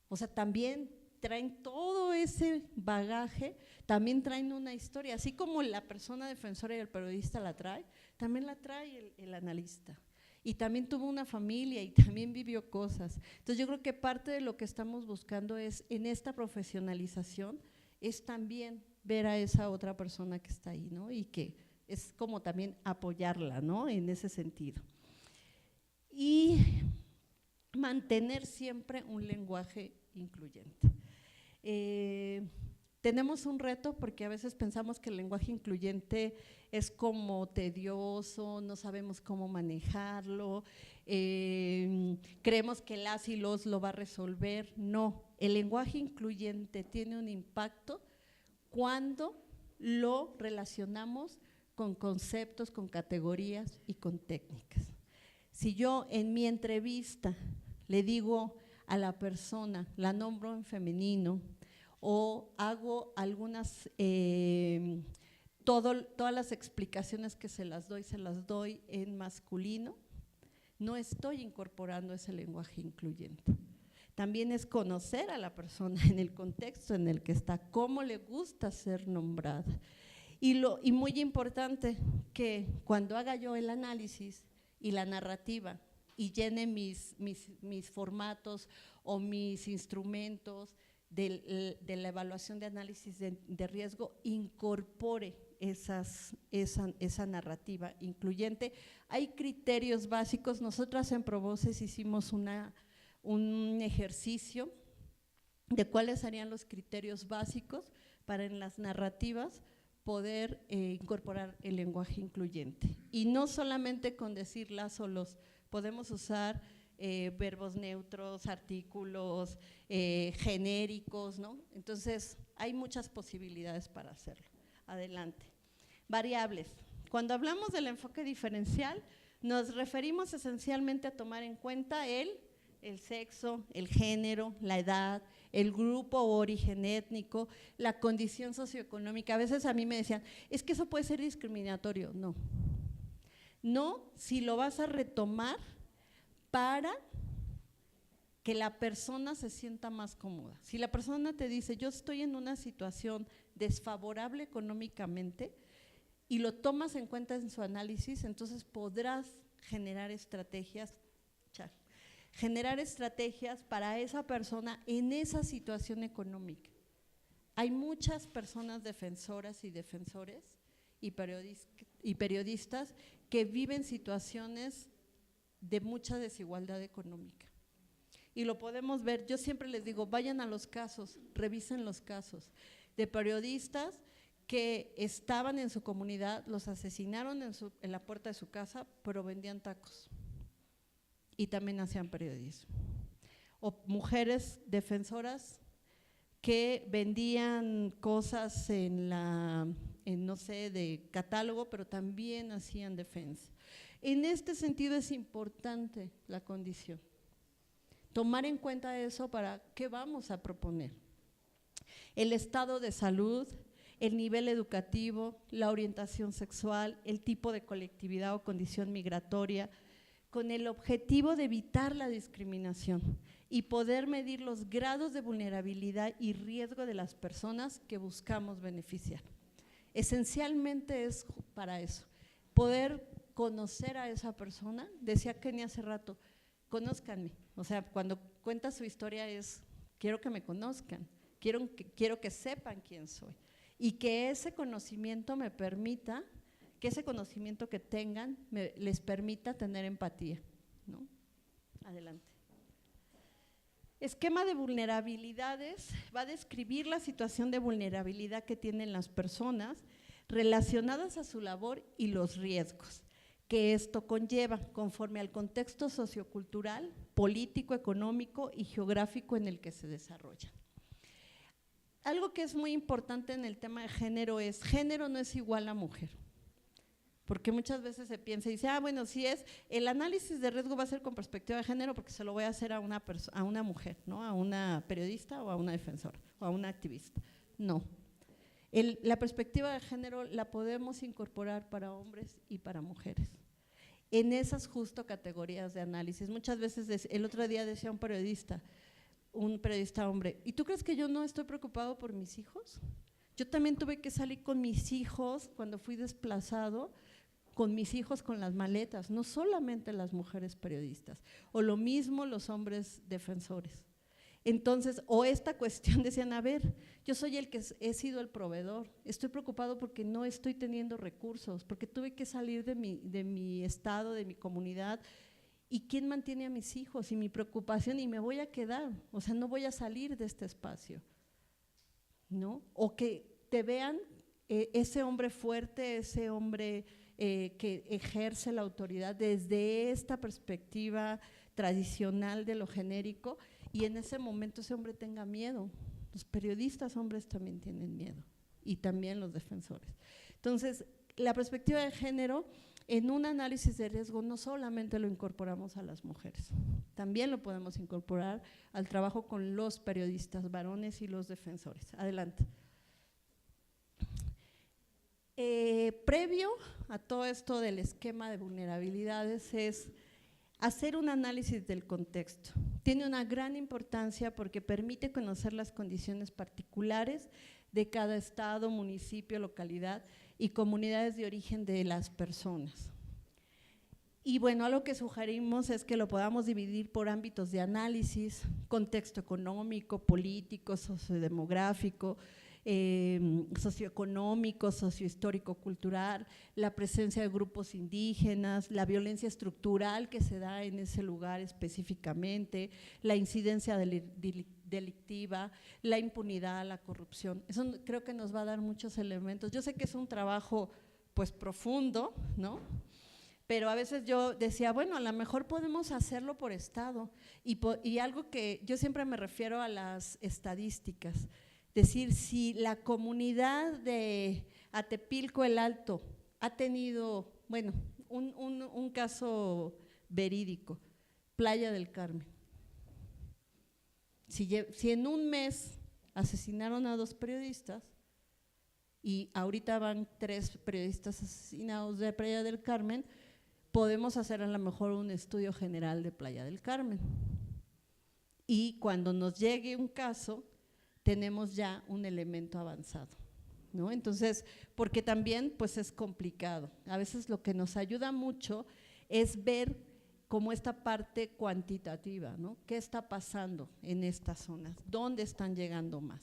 o sea, también traen todo ese bagaje, también traen una historia, así como la persona defensora y el periodista la trae, también la trae el analista. Y también tuvo una familia y también vivió cosas. Entonces yo creo que parte de lo que estamos buscando es, en esta profesionalización, es también ver a esa otra persona que está ahí, ¿no? Y que es como también apoyarla, ¿no? En ese sentido. Y mantener siempre un lenguaje incluyente. Tenemos un reto porque a veces pensamos que el lenguaje incluyente es como tedioso, no sabemos cómo manejarlo, creemos que las y los lo va a resolver. No, el lenguaje incluyente tiene un impacto cuando lo relacionamos con conceptos, con categorías y con técnicas. Si yo en mi entrevista le digo a la persona, la nombro en femenino o hago algunas, todas las explicaciones que se las doy en masculino, no estoy incorporando ese lenguaje incluyente. También es conocer a la persona en el contexto en el que está, cómo le gusta ser nombrada. Y muy importante que cuando haga yo el análisis y la narrativa y llene mis formatos o mis instrumentos de la evaluación de análisis de riesgo, incorpore esa narrativa incluyente. Hay criterios básicos, nosotras en Provoces hicimos un ejercicio de cuáles serían los criterios básicos para en las narrativas poder incorporar el lenguaje incluyente. Y no solamente con decir las o los, podemos usar verbos neutros, artículos, genéricos, ¿no? Entonces, hay muchas posibilidades para hacerlo. Adelante. Variables. Cuando hablamos del enfoque diferencial, nos referimos esencialmente a tomar en cuenta el sexo, el género, la edad, el grupo o origen étnico, la condición socioeconómica. A veces a mí me decían, es que eso puede ser discriminatorio. No. No, si lo vas a retomar para que la persona se sienta más cómoda. Si la persona te dice, yo estoy en una situación desfavorable económicamente y lo tomas en cuenta en su análisis, entonces podrás generar estrategias para esa persona en esa situación económica. Hay muchas personas defensoras y defensores y periodistas que viven situaciones de mucha desigualdad económica. Y lo podemos ver, yo siempre les digo, vayan a los casos, revisen los casos de periodistas que estaban en su comunidad, los asesinaron en la puerta de su casa, pero vendían tacos y también hacían periodismo. O mujeres defensoras que vendían cosas no sé, de catálogo, pero también hacían defensa. En este sentido es importante la condición. Tomar en cuenta eso para qué vamos a proponer. El estado de salud, el nivel educativo, la orientación sexual, el tipo de colectividad o condición migratoria, con el objetivo de evitar la discriminación y poder medir los grados de vulnerabilidad y riesgo de las personas que buscamos beneficiar. Esencialmente es para eso, poder conocer a esa persona. Decía Kenny hace rato, conózcanme, o sea, cuando cuenta su historia es, quiero que me conozcan, quiero que sepan quién soy y que ese conocimiento me permita, que ese conocimiento que tengan les permita tener empatía, ¿no? Adelante. Esquema de vulnerabilidades va a describir la situación de vulnerabilidad que tienen las personas relacionadas a su labor y los riesgos que esto conlleva conforme al contexto sociocultural, político, económico y geográfico en el que se desarrolla. Algo que es muy importante en el tema de género es, género no es igual a mujer. Porque muchas veces se piensa y dice, bueno, si es, el análisis de riesgo va a ser con perspectiva de género porque se lo voy a hacer a una mujer, ¿no? A una periodista o a una defensora o a una activista. No. La perspectiva de género la podemos incorporar para hombres y para mujeres. En esas justo categorías de análisis. Muchas veces, el otro día decía un periodista, un periodista hombre, ¿y tú crees que yo no estoy preocupado por mis hijos? Yo también tuve que salir con mis hijos cuando fui desplazado, con mis hijos con las maletas, no solamente las mujeres periodistas, o lo mismo los hombres defensores. Entonces, o esta cuestión decían, a ver, yo soy el que he sido el proveedor, estoy preocupado porque no estoy teniendo recursos, porque tuve que salir de mi estado, de mi comunidad, ¿y quién mantiene a mis hijos? Y mi preocupación, y me voy a quedar, o sea, no voy a salir de este espacio, ¿no? O que te vean ese hombre fuerte, ese hombre que ejerce la autoridad desde esta perspectiva tradicional de lo genérico, y en ese momento ese hombre tenga miedo. Los periodistas hombres también tienen miedo, y también los defensores. Entonces, la perspectiva de género, en un análisis de riesgo no solamente lo incorporamos a las mujeres, también lo podemos incorporar al trabajo con los periodistas varones y los defensores. Adelante. Previo a todo esto del esquema de vulnerabilidades es hacer un análisis del contexto. Tiene una gran importancia porque permite conocer las condiciones particulares de cada estado, municipio, localidad y comunidades de origen de las personas. Y bueno, algo que sugerimos es que lo podamos dividir por ámbitos de análisis: contexto económico, político, sociodemográfico, socioeconómico, sociohistórico, cultural, la presencia de grupos indígenas, la violencia estructural que se da en ese lugar específicamente, la incidencia delictiva, la impunidad, la corrupción. Eso creo que nos va a dar muchos elementos. Yo sé que es un trabajo pues profundo, ¿no? Pero a veces yo decía, bueno, a lo mejor podemos hacerlo por estado, y algo que yo siempre me refiero a las estadísticas. Decir, si la comunidad de Atepilco el Alto ha tenido, bueno, un caso verídico, Playa del Carmen. Si en un mes asesinaron a 2 periodistas y ahorita van 3 periodistas asesinados de Playa del Carmen, podemos hacer a lo mejor un estudio general de Playa del Carmen. Y cuando nos llegue un caso, tenemos ya un elemento avanzado, ¿no? Entonces, porque también pues es complicado. A veces lo que nos ayuda mucho es ver como esta parte cuantitativa, ¿no? ¿Qué está pasando en estas zonas? ¿Dónde están llegando más?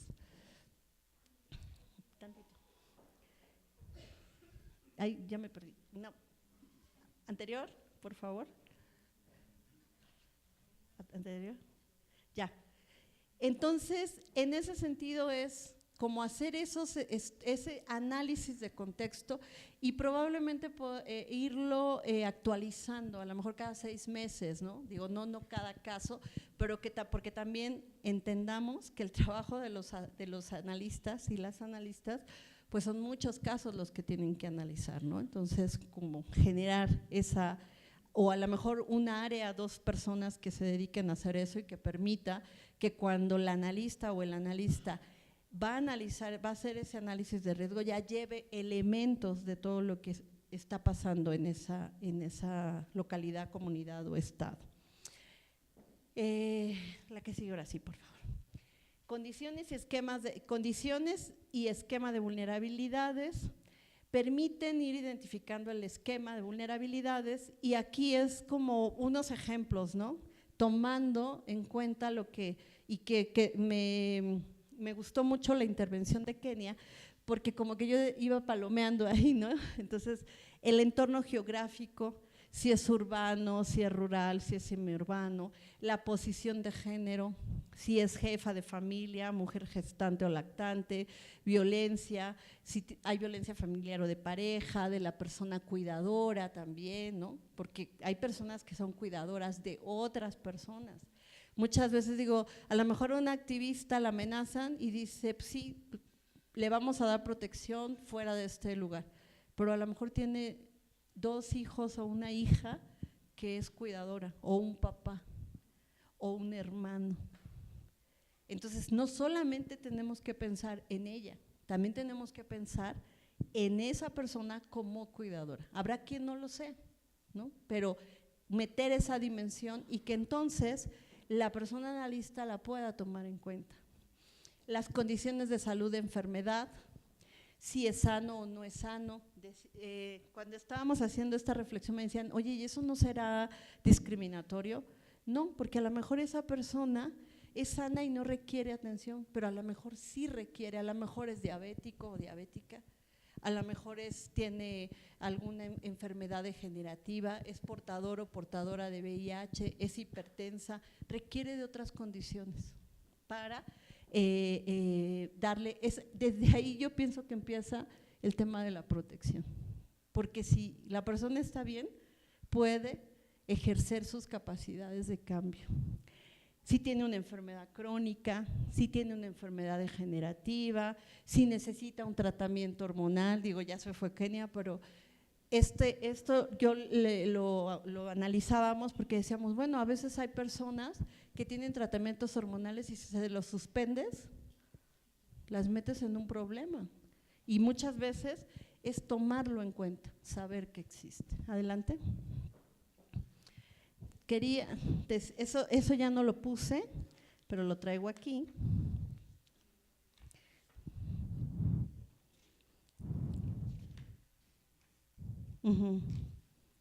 Ay, ya me perdí. No. Anterior, por favor. Anterior. Ya. Entonces, en ese sentido es como hacer ese análisis de contexto y probablemente irlo actualizando, a lo mejor cada 6 meses, ¿no? Digo, no cada caso, pero porque también entendamos que el trabajo de los analistas y las analistas, pues son muchos casos los que tienen que analizar, ¿no? Entonces, como generar esa, o a lo mejor un área, 2 personas que se dediquen a hacer eso y que permita que cuando la analista o el analista va a analizar, va a hacer ese análisis de riesgo, ya lleve elementos de todo lo que está pasando en esa localidad, comunidad o estado. La que sigue ahora sí, por favor. Condiciones y esquema de vulnerabilidades permiten ir identificando el esquema de vulnerabilidades, y aquí es como unos ejemplos, ¿no? Tomando en cuenta lo que me gustó mucho la intervención de Kenia, porque como que yo iba palomeando ahí, ¿no? Entonces, el entorno geográfico, si es urbano, si es rural, si es semiurbano, la posición de género, si es jefa de familia, mujer gestante o lactante, violencia, si hay violencia familiar o de pareja, de la persona cuidadora también, ¿no? Porque hay personas que son cuidadoras de otras personas. Muchas veces digo, a lo mejor a una activista la amenazan y dice, pues sí, le vamos a dar protección fuera de este lugar, pero a lo mejor tiene 2 hijos o una hija que es cuidadora, o un papá, o un hermano. Entonces, no solamente tenemos que pensar en ella, también tenemos que pensar en esa persona como cuidadora. Habrá quien no lo sea, ¿no? Pero meter esa dimensión, y que entonces la persona analista la pueda tomar en cuenta. Las condiciones de salud de enfermedad, si es sano o no es sano. Cuando estábamos haciendo esta reflexión me decían, oye, ¿y eso no será discriminatorio? No, porque a lo mejor esa persona es sana y no requiere atención, pero a lo mejor sí requiere, a lo mejor es diabético o diabética, a lo mejor tiene alguna enfermedad degenerativa, es portador o portadora de VIH, es hipertensa, requiere de otras condiciones para darle, desde ahí yo pienso que empieza el tema de la protección, porque si la persona está bien, puede ejercer sus capacidades de cambio. Si tiene una enfermedad crónica, si tiene una enfermedad degenerativa, si necesita un tratamiento hormonal, digo, ya se fue Kenia, pero esto yo lo analizábamos porque decíamos, bueno, a veces hay personas que tienen tratamientos hormonales y si se los suspendes, las metes en un problema. Y muchas veces es tomarlo en cuenta, saber que existe. Adelante. Eso ya no lo puse, pero lo traigo aquí.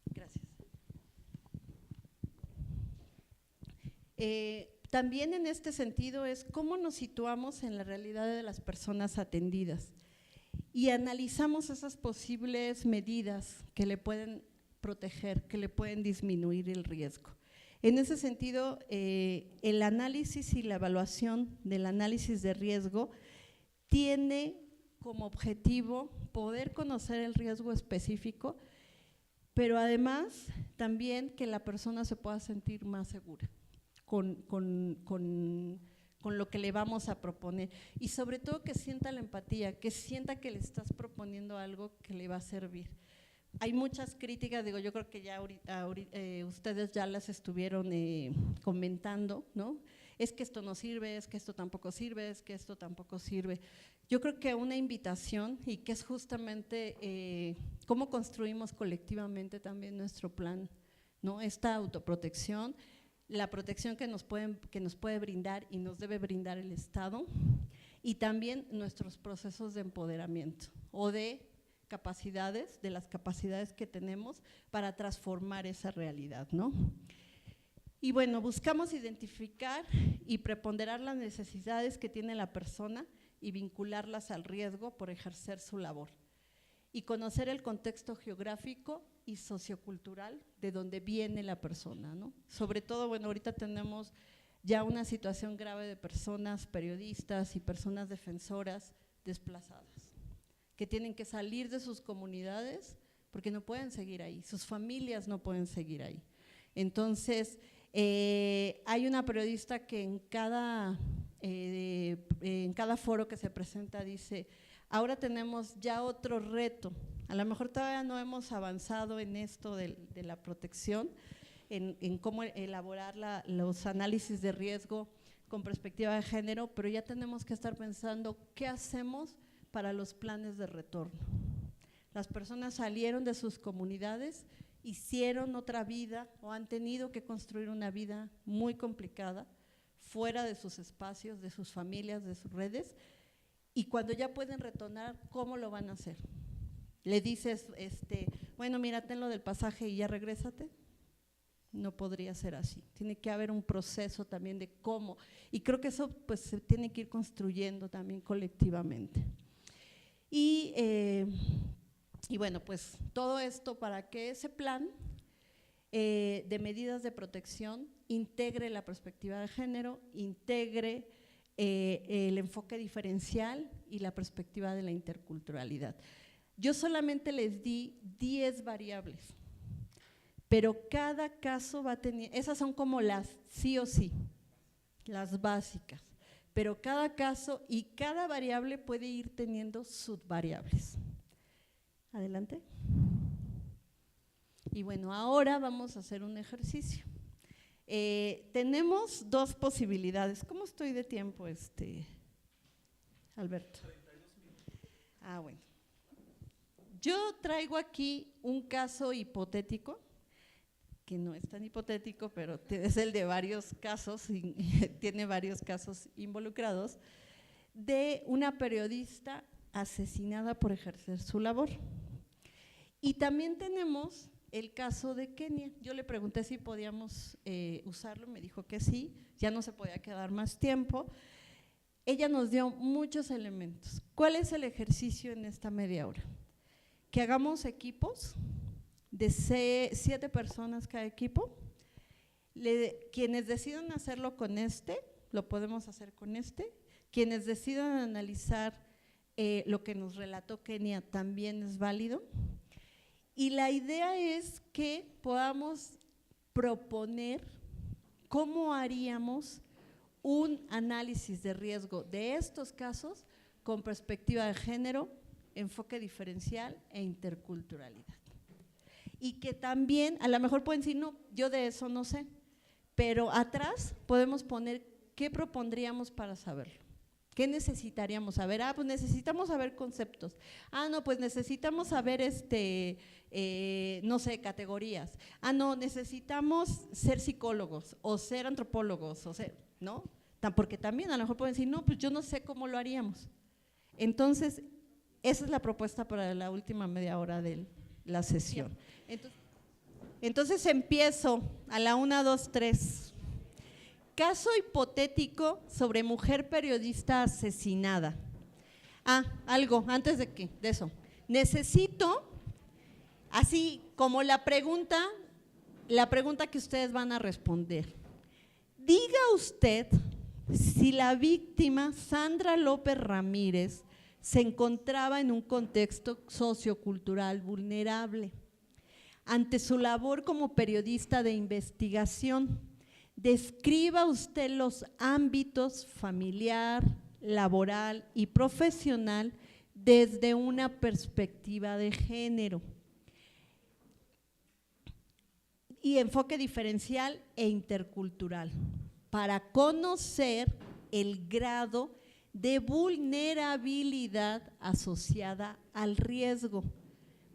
Gracias. También en este sentido es cómo nos situamos en la realidad de las personas atendidas y analizamos esas posibles medidas que le pueden proteger, que le pueden disminuir el riesgo. En ese sentido, el análisis y la evaluación del análisis de riesgo tiene como objetivo poder conocer el riesgo específico, pero además también que la persona se pueda sentir más segura con lo que le vamos a proponer y sobre todo que sienta la empatía, que sienta que le estás proponiendo algo que le va a servir. Hay muchas críticas, digo, yo creo que ya ustedes ya las estuvieron comentando, ¿no? Es que esto no sirve, es que esto tampoco sirve, es que esto tampoco sirve. Yo creo que una invitación y que es justamente cómo construimos colectivamente también nuestro plan, ¿no? Esta autoprotección, la protección que nos puede brindar y nos debe brindar el Estado y también nuestros procesos de empoderamiento o de capacidades, de las capacidades que tenemos para transformar esa realidad, ¿no? Y bueno, buscamos identificar y preponderar las necesidades que tiene la persona y vincularlas al riesgo por ejercer su labor. Y conocer el contexto geográfico y sociocultural de donde viene la persona, ¿no? Sobre todo, bueno, ahorita tenemos ya una situación grave de personas periodistas y personas defensoras desplazadas, que tienen que salir de sus comunidades porque no pueden seguir ahí, sus familias no pueden seguir ahí. Entonces, hay una periodista que en cada foro que se presenta dice, ahora tenemos ya otro reto, a lo mejor todavía no hemos avanzado en esto de la protección, en cómo elaborar los análisis de riesgo con perspectiva de género, pero ya tenemos que estar pensando qué hacemos para los planes de retorno. Las personas salieron de sus comunidades, hicieron otra vida o han tenido que construir una vida muy complicada fuera de sus espacios, de sus familias, de sus redes, y cuando ya pueden retornar, ¿cómo lo van a hacer? Le dices, bueno, mira, ten lo del pasaje y ya regrésate. No podría ser así, tiene que haber un proceso también de cómo, y creo que eso pues se tiene que ir construyendo también colectivamente. Y bueno, pues todo esto para que ese plan de medidas de protección integre la perspectiva de género, integre el enfoque diferencial y la perspectiva de la interculturalidad. Yo solamente les di 10 variables, pero cada caso va a tener, esas son como las sí o sí, las básicas, pero cada caso y cada variable puede ir teniendo subvariables. Adelante. Y bueno, ahora vamos a hacer un ejercicio. Tenemos dos posibilidades. ¿Cómo estoy de tiempo, Alberto? 32 minutos. Ah, bueno. Yo traigo aquí un caso hipotético que no es tan hipotético, pero es el de varios casos, tiene varios casos involucrados, de una periodista asesinada por ejercer su labor. Y también tenemos el caso de Kenia. Yo le pregunté si podíamos usarlo, me dijo que sí, ya no se podía quedar más tiempo. Ella nos dio muchos elementos. ¿Cuál es el ejercicio en esta media hora? Que hagamos equipos de 7 personas cada equipo. Quienes decidan hacerlo con lo podemos hacer con Quienes decidan analizar lo que nos relató Kenia también es válido. Y la idea es que podamos proponer cómo haríamos un análisis de riesgo de estos casos con perspectiva de género, enfoque diferencial e interculturalidad. Y que también, a lo mejor pueden decir, no, yo de eso no sé, pero atrás podemos poner qué propondríamos para saberlo. ¿Qué necesitaríamos saber? Pues necesitamos saber conceptos. No, pues necesitamos saber no sé, categorías. No, necesitamos ser psicólogos o ser antropólogos, ¿no? Porque también a lo mejor pueden decir, no, pues yo no sé cómo lo haríamos. Entonces, esa es la propuesta para la última media hora de la sesión. Entonces empiezo a la 1, 2, 3. Caso hipotético sobre mujer periodista asesinada. Algo antes de eso. Necesito, así como la pregunta que ustedes van a responder. Diga usted si la víctima, Sandra López Ramírez, se encontraba en un contexto sociocultural vulnerable. Ante su labor como periodista de investigación, describa usted los ámbitos familiar, laboral y profesional desde una perspectiva de género y enfoque diferencial e intercultural para conocer el grado de vulnerabilidad asociada al riesgo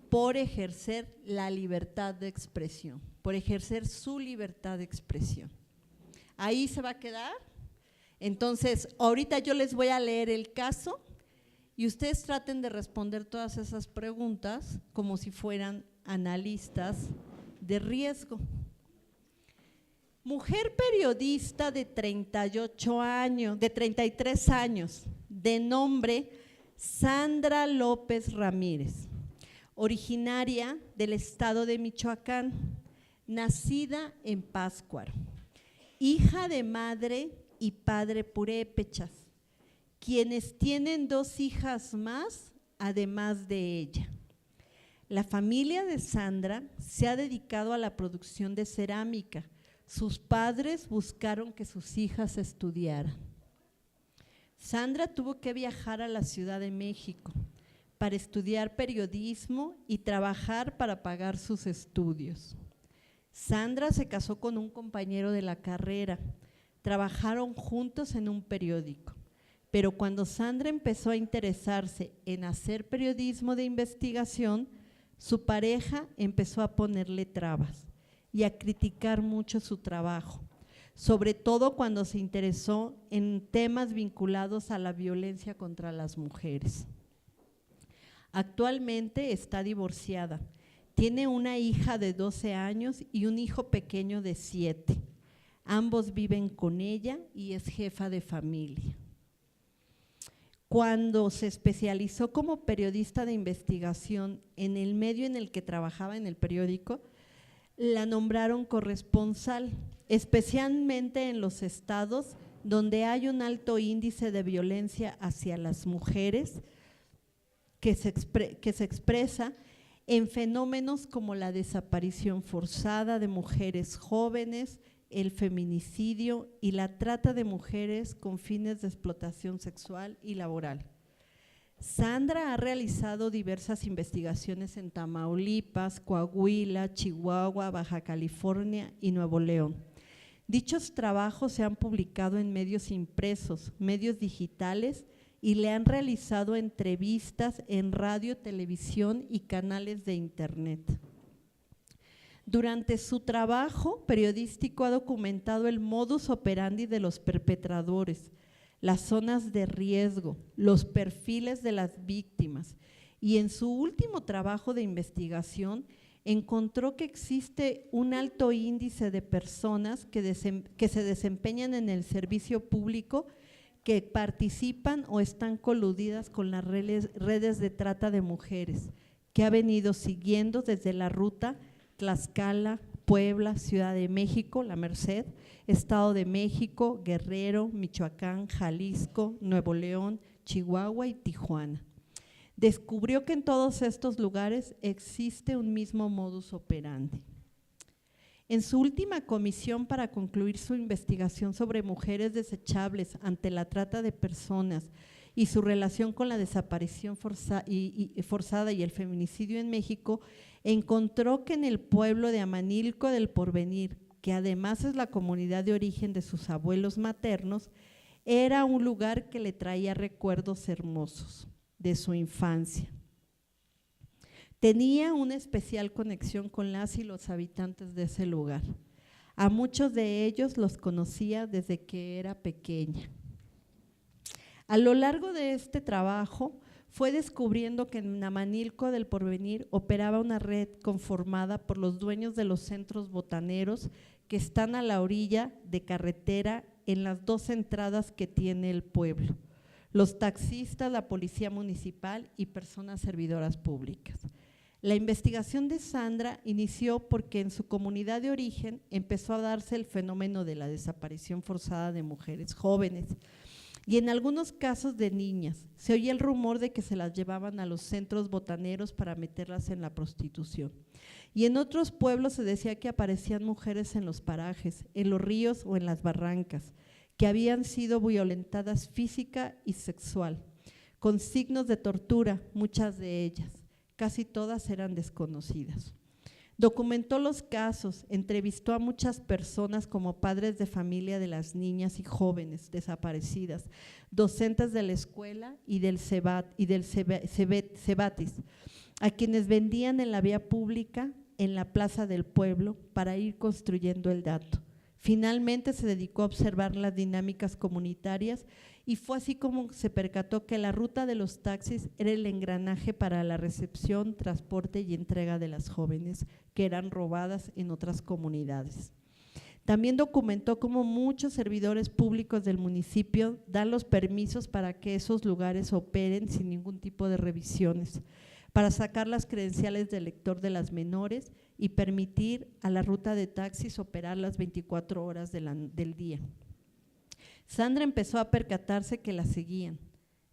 por ejercer la libertad de expresión, por ejercer su libertad de expresión. Ahí se va a quedar. Entonces, ahorita yo les voy a leer el caso y ustedes traten de responder todas esas preguntas como si fueran analistas de riesgo. Mujer periodista de 33 años, de nombre Sandra López Ramírez, originaria del estado de Michoacán, nacida en Pátzcuaro, hija de madre y padre purépechas, quienes tienen 2 hijas más, además de ella. La familia de Sandra se ha dedicado a la producción de cerámica. Sus padres buscaron que sus hijas estudiaran. Sandra tuvo que viajar a la Ciudad de México para estudiar periodismo y trabajar para pagar sus estudios. Sandra se casó con un compañero de la carrera, trabajaron juntos en un periódico, pero cuando Sandra empezó a interesarse en hacer periodismo de investigación, su pareja empezó a ponerle trabas y a criticar mucho su trabajo, sobre todo cuando se interesó en temas vinculados a la violencia contra las mujeres. Actualmente está divorciada, tiene una hija de 12 años y un hijo pequeño de 7. Ambos viven con ella y es jefa de familia. Cuando se especializó como periodista de investigación en el medio en el que trabajaba en el periódico, la nombraron corresponsal, especialmente en los estados donde hay un alto índice de violencia hacia las mujeres que se expresa en fenómenos como la desaparición forzada de mujeres jóvenes, el feminicidio y la trata de mujeres con fines de explotación sexual y laboral. Sandra ha realizado diversas investigaciones en Tamaulipas, Coahuila, Chihuahua, Baja California y Nuevo León. Dichos trabajos se han publicado en medios impresos, medios digitales y le han realizado entrevistas en radio, televisión y canales de internet. Durante su trabajo periodístico ha documentado el modus operandi de los perpetradores, las zonas de riesgo, los perfiles de las víctimas, y en su último trabajo de investigación encontró que existe un alto índice de personas que se desempeñan en el servicio público, que participan o están coludidas con las redes de trata de mujeres, que ha venido siguiendo desde la ruta Tlaxcala, Puebla, Ciudad de México, La Merced, Estado de México, Guerrero, Michoacán, Jalisco, Nuevo León, Chihuahua y Tijuana. Descubrió que en todos estos lugares existe un mismo modus operandi. En su última comisión para concluir su investigación sobre mujeres desechables ante la trata de personas y su relación con la desaparición forzada y el feminicidio en México, encontró que en el pueblo de Amanilco del Porvenir, que además es la comunidad de origen de sus abuelos maternos, era un lugar que le traía recuerdos hermosos de su infancia. Tenía una especial conexión con las y los habitantes de ese lugar. A muchos de ellos los conocía desde que era pequeña. A lo largo de este trabajo fue descubriendo que en Amanilco del Porvenir operaba una red conformada por los dueños de los centros botaneros que están a la orilla de carretera en las dos entradas que tiene el pueblo: los taxistas, la policía municipal y personas servidoras públicas. La investigación de Sandra inició porque en su comunidad de origen empezó a darse el fenómeno de la desaparición forzada de mujeres jóvenes y en algunos casos de niñas. Se oía el rumor de que se las llevaban a los centros botaneros para meterlas en la prostitución. Y en otros pueblos se decía que aparecían mujeres en los parajes, en los ríos o en las barrancas, que habían sido violentadas física y sexual, con signos de tortura, muchas de ellas. Casi todas eran desconocidas. Documentó los casos, entrevistó a muchas personas como padres de familia de las niñas y jóvenes desaparecidas, docentes de la escuela y del Cebatis, a quienes vendían en la vía pública, en la plaza del pueblo, para ir construyendo el dato. Finalmente se dedicó a observar las dinámicas comunitarias y fue así como se percató que la ruta de los taxis era el engranaje para la recepción, transporte y entrega de las jóvenes que eran robadas en otras comunidades. También documentó cómo muchos servidores públicos del municipio dan los permisos para que esos lugares operen sin ningún tipo de revisiones, para sacar las credenciales del lector de las menores y permitir a la ruta de taxis operar las 24 horas del día. Sandra empezó a percatarse que la seguían,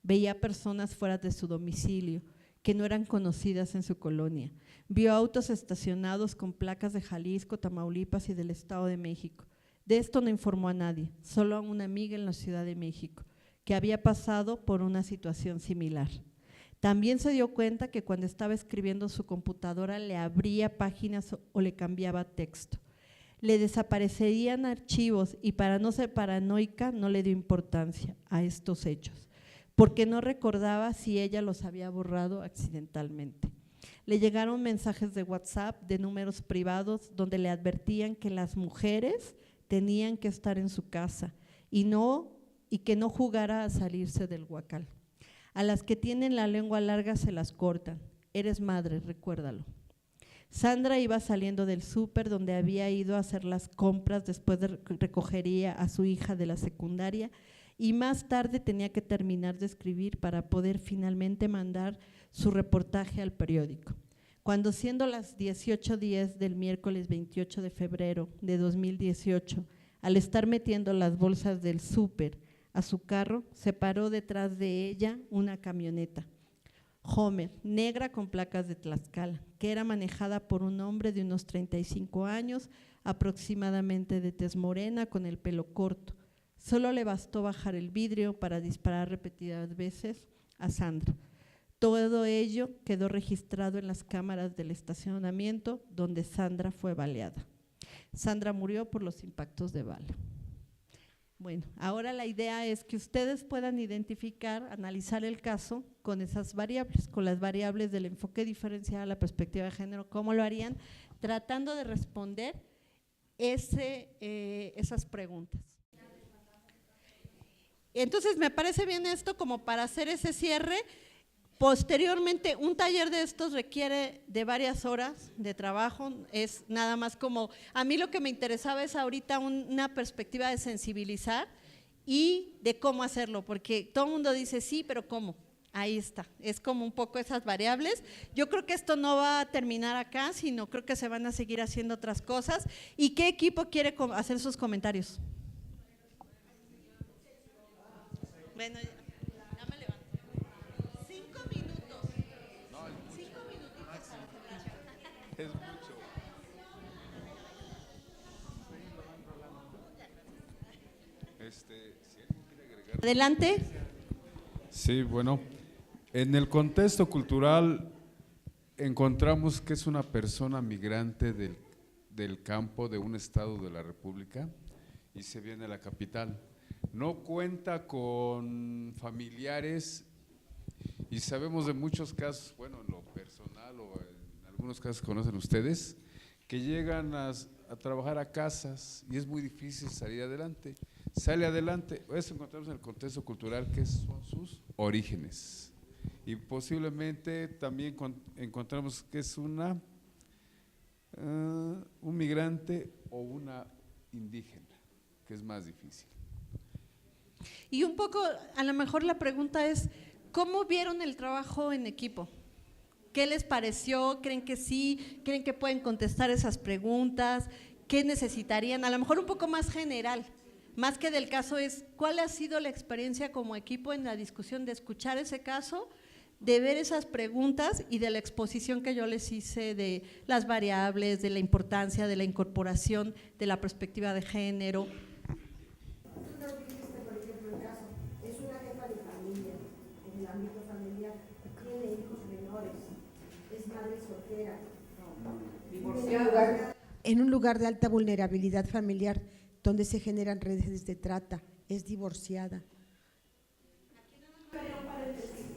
veía personas fuera de su domicilio que no eran conocidas en su colonia, vio autos estacionados con placas de Jalisco, Tamaulipas y del Estado de México. De esto no informó a nadie, solo a una amiga en la Ciudad de México, que había pasado por una situación similar. También se dio cuenta que cuando estaba escribiendo su computadora le abría páginas o le cambiaba texto. Le desaparecerían archivos y para no ser paranoica no le dio importancia a estos hechos, porque no recordaba si ella los había borrado accidentalmente. Le llegaron mensajes de WhatsApp de números privados donde le advertían que las mujeres tenían que estar en su casa y que no jugara a salirse del huacal. A las que tienen la lengua larga se las cortan. Eres madre, recuérdalo. Sandra iba saliendo del súper donde había ido a hacer las compras, después recogería a su hija de la secundaria y más tarde tenía que terminar de escribir para poder finalmente mandar su reportaje al periódico. Cuando siendo las 18:10 del miércoles 28 de febrero de 2018, al estar metiendo las bolsas del súper a su carro, se paró detrás de ella una camioneta Homer, negra con placas de Tlaxcala, que era manejada por un hombre de unos 35 años, aproximadamente de tez morena, con el pelo corto. Solo le bastó bajar el vidrio para disparar repetidas veces a Sandra. Todo ello quedó registrado en las cámaras del estacionamiento donde Sandra fue baleada. Sandra murió por los impactos de bala. Bueno, ahora la idea es que ustedes puedan identificar, analizar el caso con esas variables, con las variables del enfoque diferencial, la perspectiva de género. ¿Cómo lo harían? tratando de responder esas preguntas. Entonces me parece bien esto como para hacer ese cierre. Posteriormente, un taller de estos requiere de varias horas de trabajo, es nada más como, a mí lo que me interesaba es ahorita una perspectiva de sensibilizar y de cómo hacerlo, porque todo el mundo dice sí, pero ¿cómo? Ahí está, es como un poco esas variables. Yo creo que esto no va a terminar acá, sino creo que se van a seguir haciendo otras cosas. ¿Y qué equipo quiere hacer sus comentarios? Bueno, ya me levanto. 5 minutos. 5 minutitos. Es mucho. Si alguien quiere agregar. Adelante. Sí, bueno, en el contexto cultural encontramos que es una persona migrante del campo de un estado de la República y se viene a la capital. No cuenta con familiares y sabemos de muchos casos, bueno, en lo personal o en algunos casos conocen ustedes, que llegan a trabajar a casas y es muy difícil salir adelante. Sale adelante, eso encontramos en el contexto cultural que son sus orígenes y posiblemente también encontramos que es un migrante o una indígena, que es más difícil. Y un poco, a lo mejor la pregunta es, ¿cómo vieron el trabajo en equipo? ¿Qué les pareció? ¿Creen que sí? ¿Creen que pueden contestar esas preguntas? ¿Qué necesitarían? A lo mejor un poco más general, más que del caso es, ¿cuál ha sido la experiencia como equipo en la discusión de escuchar ese caso, de ver esas preguntas y de la exposición que yo les hice de las variables, de la importancia, de la incorporación, de la perspectiva de género? En un lugar de alta vulnerabilidad familiar, donde se generan redes de trata, es divorciada.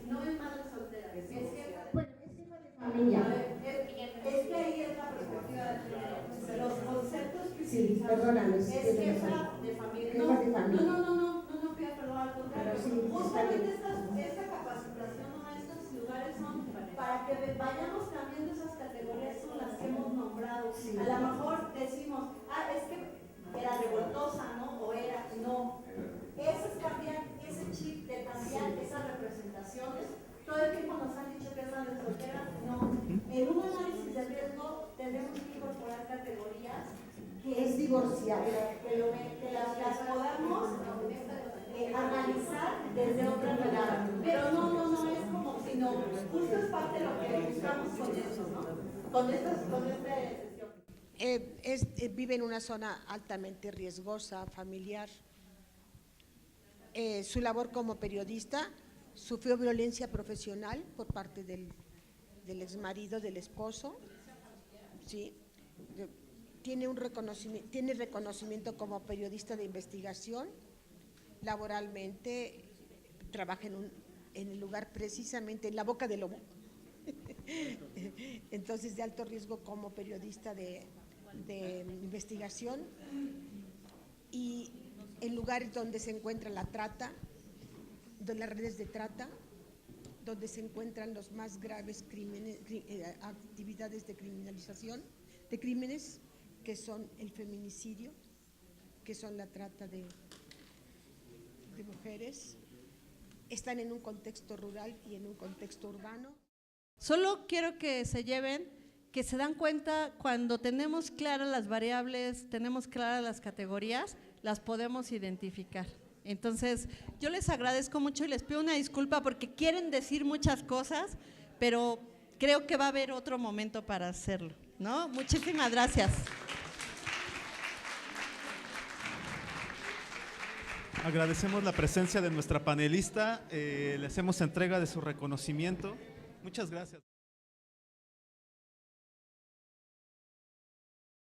No es madre soltera, es jefa de familia. Es que ahí es la perspectiva de género. Los conceptos que Sí, perdóname. es jefa de familia. No, perdón, al contrario. Justamente esta capacitación o estos lugares son para que vayamos cambiando esas categorías con las que hemos nombrado. Sí. A lo mejor decimos, es que era revoltosa, ¿no? O era, no. Eso es cambiar ese chip de cambiar esas representaciones. Todo el tiempo nos han dicho que es madre soltera, no. En un análisis de riesgo tenemos que incorporar categorías que es divorciada, que las podamos analizar desde otra mirada. Pero no es como, sino justo es parte de lo que buscamos con eso, ¿no? Con esta sesión. Vive en una zona altamente riesgosa, familiar. Su labor como periodista, sufrió violencia profesional por parte del exmarido, del esposo, ¿sí? Tiene reconocimiento como periodista de investigación, laboralmente trabaja en el lugar precisamente, en la boca del lobo, entonces de alto riesgo como periodista de investigación y en lugares donde se encuentra la trata, de las redes de trata, donde se encuentran los más graves crímenes, actividades de criminalización, de crímenes que son el feminicidio, que son la trata de mujeres, están en un contexto rural y en un contexto urbano. Solo quiero que se lleven, que se dan cuenta cuando tenemos claras las variables, tenemos claras las categorías, las podemos identificar. Entonces, yo les agradezco mucho y les pido una disculpa porque quieren decir muchas cosas, pero creo que va a haber otro momento para hacerlo, ¿no? Muchísimas gracias. Agradecemos la presencia de nuestra panelista, le hacemos entrega de su reconocimiento. Muchas gracias.